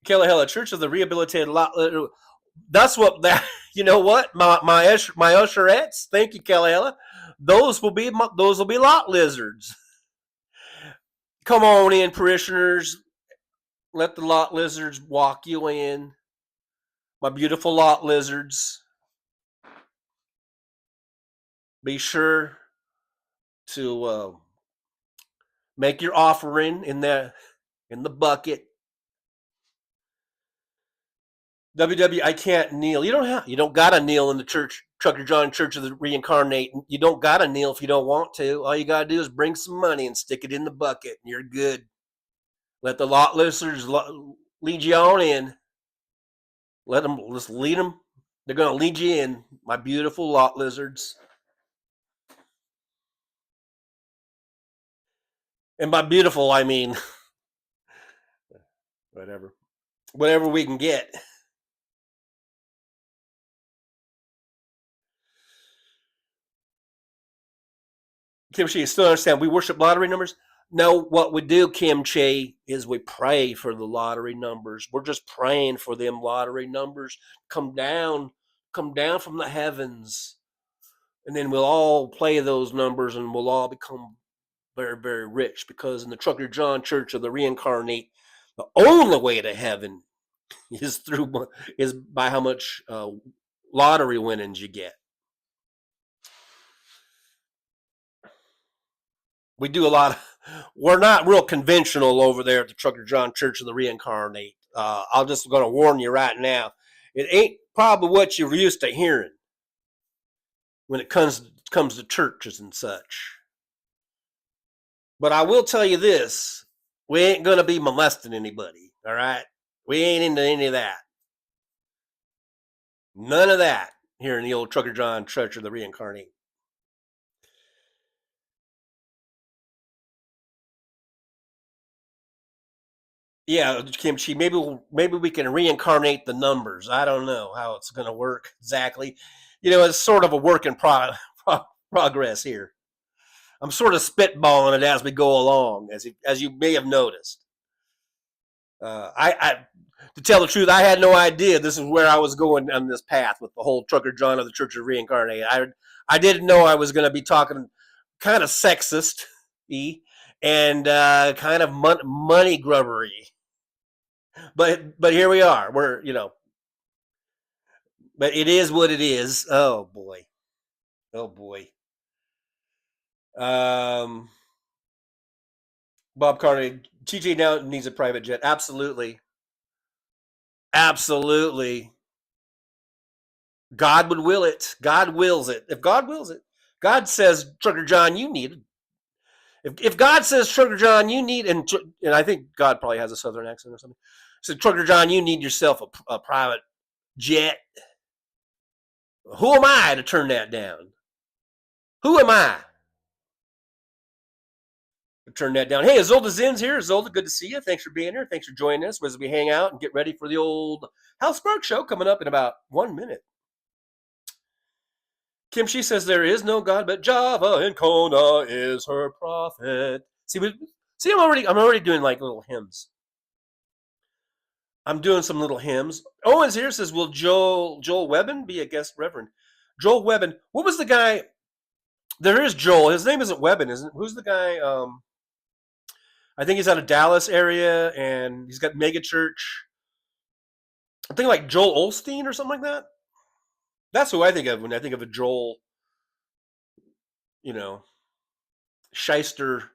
Speaker 3: Kellahella, Church of the Rehabilitated Lot. That's what that. You know what? My usherettes. Thank you, Kellahella. Those will be lot lizards. Come on in, parishioners. Let the lot lizards walk you in. My beautiful lot lizards. Be sure to make your offering in the bucket. WW, I can't kneel. You don't gotta kneel in the church, Trucker John Church of the Reincarnate. You don't gotta kneel if you don't want to. All you gotta do is bring some money and stick it in the bucket, and you're good. Let the lot listeners lead you on in. Let's lead them. They're gonna lead you in, my beautiful lot lizards. And by beautiful, I mean whatever we can get. Kimchi, you still understand? We worship lottery numbers. No, what we do, Kimchi, is we pray for the lottery numbers. We're just praying for them lottery numbers. Come down from the heavens. And then we'll all play those numbers and we'll all become very, very rich, because in the Trucker John Church of the Reincarnate, the only way to heaven is by how much lottery winnings you get. We do a lot we're not real conventional over there at the Trucker John Church of the Reincarnate. I'm just going to warn you right now. It ain't probably what you're used to hearing when it comes to churches and such. But I will tell you this, we ain't going to be molesting anybody, all right? We ain't into any of that. None of that here in the old Trucker John Church of the Reincarnate. Yeah, Kimchi, maybe we can reincarnate the numbers. I don't know how it's going to work exactly. It's sort of a work in progress here. I'm sort of spitballing it as we go along, as you may have noticed. I to tell the truth, I had no idea this is where I was going on this path with the whole Trucker John of the Church of Reincarnate. I didn't know I was going to be talking kind of sexist-y and kind of money grubbery. But here we are. But it is what it is. Oh boy. Bob Carney, TJ now needs a private jet. Absolutely. God would will it. God wills it. If God wills it, God says, Trucker John, you need it. If God says, Trucker John, you need, and I think God probably has a southern accent or something. So, Trucker John, you need yourself a private jet. Who am I to turn that down? Who am I to turn that down? Hey, Izolda Zinn's here. Izolda, good to see you. Thanks for being here. Thanks for joining us as we hang out and get ready for the old House Spark show coming up in about 1 minute. Kimchi says there is no God but Java, and Kona is her prophet. See, I'm already doing like little hymns. I'm doing some little hymns. Owens here says, will Joel Webben be a guest reverend? Joel Webben. What was the guy? There is Joel. His name isn't Webben, isn't it? Who's the guy? I think he's out of Dallas area, and he's got mega church. I'm thinking like Joel Osteen or something like that. That's who I think of when I think of a Joel, you know, shyster,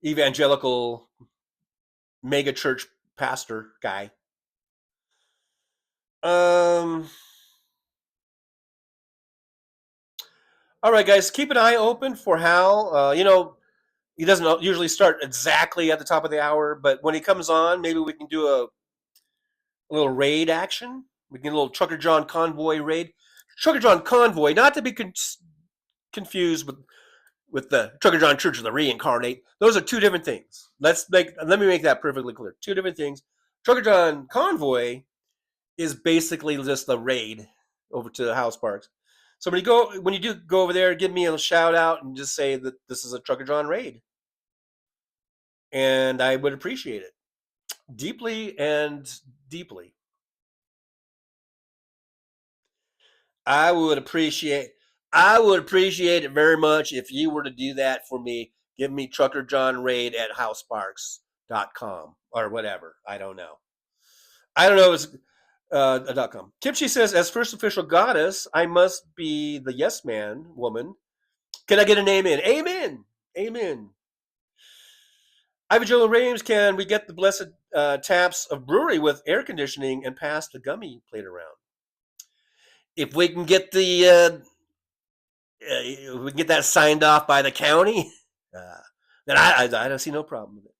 Speaker 3: evangelical, mega church pastor guy. All right, guys, keep an eye open for Hal. He doesn't usually start exactly at the top of the hour, but when he comes on, maybe we can do a little raid action. We can get a little Trucker John Convoy raid. Trucker John Convoy, not to be confused with the Trucker John Church of the Reincarnate. Those are two different things. Let me make that perfectly clear. Two different things. Trucker John Convoy is basically just the raid over to the House Parks. So when you do go over there, give me a shout out and just say that this is a Trucker John raid, and I would appreciate it deeply and deeply. I would appreciate it very much if you were to do that for me. Give me Trucker John raid at houseparks.com or whatever. I don't know. It's .com. Kimchi says, as first official goddess, I must be the yes man woman. Can I get an amen? Amen. Amen. Ivy Rames, can we get the blessed taps of brewery with air conditioning and pass the gummy plate around? If we can get that signed off by the county, then I don't see no problem with it.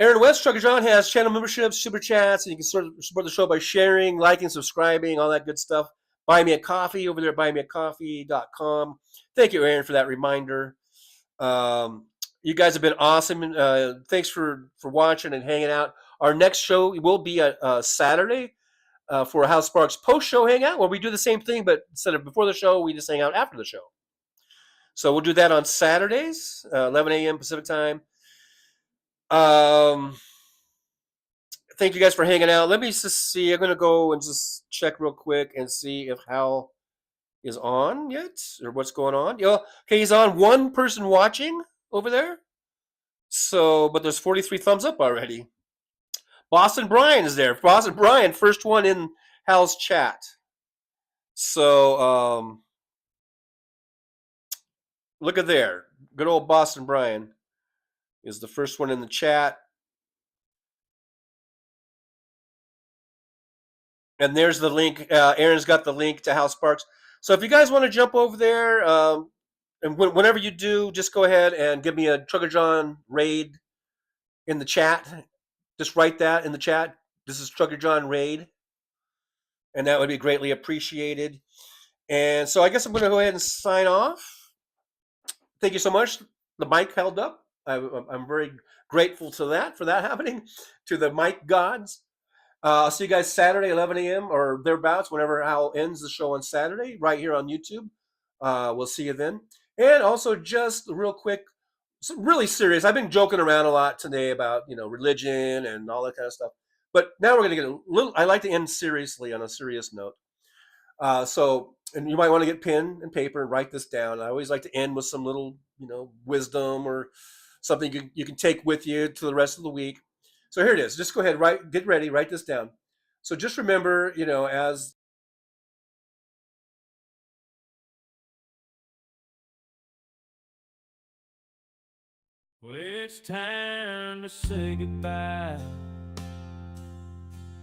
Speaker 3: Aaron West, Trucker John has channel memberships, super chats, and you can support the show by sharing, liking, subscribing, all that good stuff. Buy me a coffee over there at buymeacoffee.com. Thank you, Aaron, for that reminder. You guys have been awesome. Thanks for watching and hanging out. Our next show will be a Saturday for a House Sparks post-show hangout, where we do the same thing, but instead of before the show, we just hang out after the show. So we'll do that on Saturdays, 11 a.m. Pacific time. Thank you guys for hanging out. Let me just see. I'm going to go and just check real quick and see if Hal is on yet or what's going on. Okay, he's on. One person watching over there. So, but there's 43 thumbs up already. Boston Brian is there. Boston Brian, first one in Hal's chat. So, look at there. Good old Boston Brian is the first one in the chat. And there's the link. Aaron's got the link to House Sparks. So if you guys want to jump over there, and whenever you do, just go ahead and give me a Trucker John raid in the chat. Just write that in the chat. This is Trucker John raid. And that would be greatly appreciated. And so I guess I'm going to go ahead and sign off. Thank you so much. The mic held up. I'm very grateful for that happening, to the mic gods. I'll see you guys Saturday, 11 a.m. or thereabouts, whenever Hal ends the show on Saturday, right here on YouTube. We'll see you then. And also, just real quick, really serious. I've been joking around a lot today about, religion and all that kind of stuff. But now we're going to get a little, I like to end seriously on a serious note. And you might want to get pen and paper and write this down. I always like to end with some little, wisdom or something you can take with you to the rest of the week. So here it is. Just go ahead, get ready, write this down. So just remember, as
Speaker 1: well, it's time to say goodbye.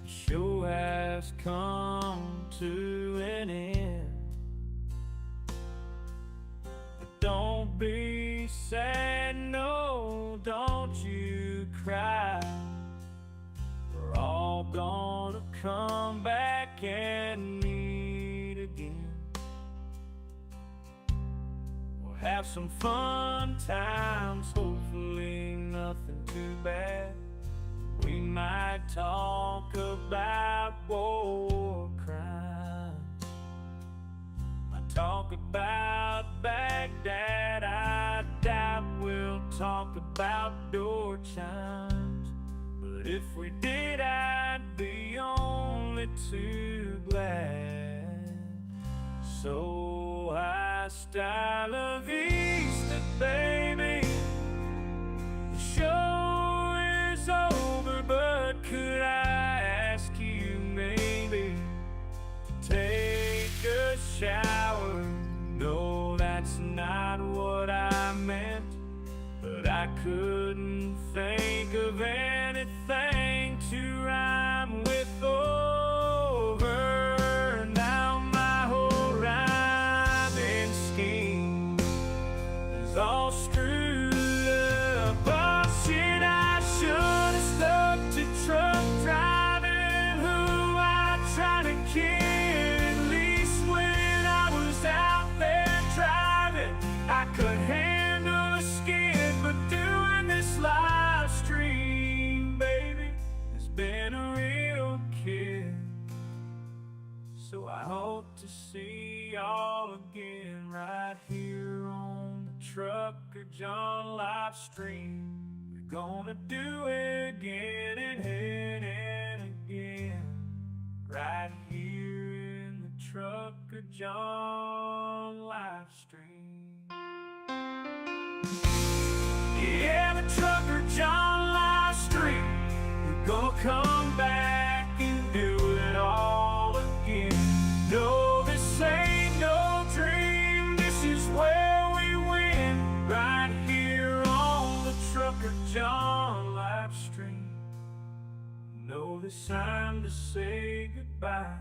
Speaker 1: The show has come to an end. But don't be sad, no, don't you cry. We're all gonna come back and meet again. We'll have some fun times, hopefully nothing too bad. We might talk about war crimes, might talk about Baghdad. I doubt we'll talk about door chimes, but if we did, I'd be only too glad. So hasta la vista, baby. The show shower. No, that's not what I meant, but I couldn't think of anything to rhyme with over. Now my whole rhyming scheme is all screwed up. Oh shit, I should have stuck to truck driving, who I try to kid. At least when I was out there driving, I could handle a skid. But doing this live stream, baby, has been a real kid. So I hope to see y'all again right here on the Trucker John live stream. We're gonna do it again and again, right here in the Trucker John live stream. Yeah, the Trucker John live stream. We're gonna come back and do it all again. No, this ain't no dream, this is where we win, right here on the Trucker John live stream. No, it's time to say goodbye,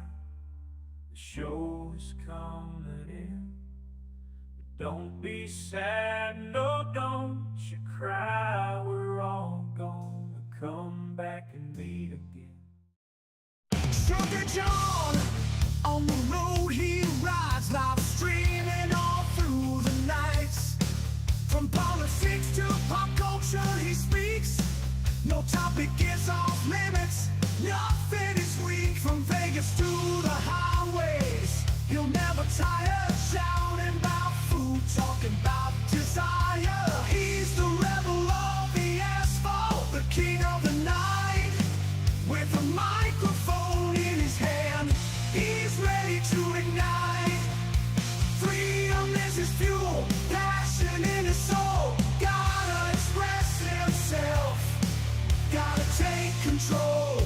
Speaker 1: the show is coming in. Don't be sad, no, don't you cry, we're all gonna come back and meet again. Trucker John, on the road he rides, live streaming all through the nights. From politics to pop culture he speaks, no topic is off limits, nothing is weak. From Vegas to the highways, he'll never tire, shouting about food, talking about desire. He's the rebel of the asphalt, the king of the night. With a microphone in his hand, he's ready to ignite. Freedom is his fuel, passion in his soul. Gotta express himself, gotta take control.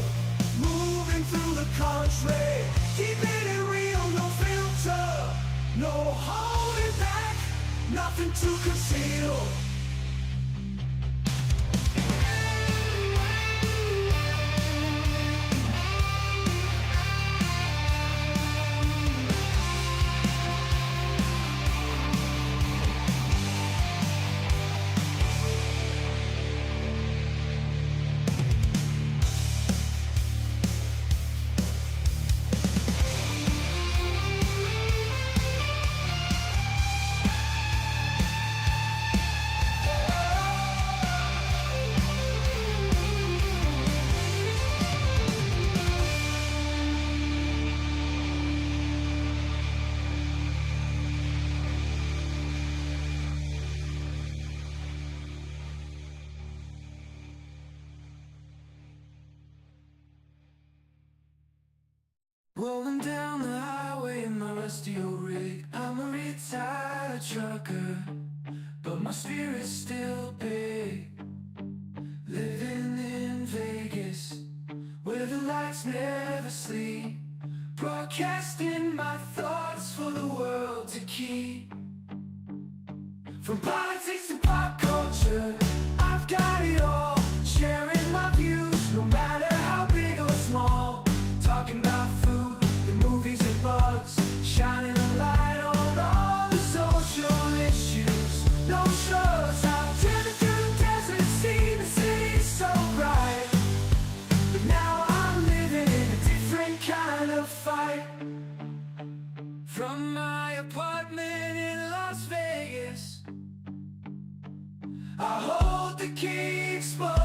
Speaker 1: Moving through the country, keeping it real, no filter, no holding back, nothing to conceal. Rolling down the highway in my rusty old rig. I'm a retired trucker, but my spirit's still big. Living in Vegas, where the lights never sleep. Broadcasting my thoughts for the world to keep. From politics to pop culture, I've got it all. Sharing my views, no matter how big or small. Talking about food, the movies and bugs, shining a light on all the social issues. No shows, I've driven through the desert, seen the city so bright. But now I'm living in a different kind of fight. From my apartment in Las Vegas, I hold the key exposed.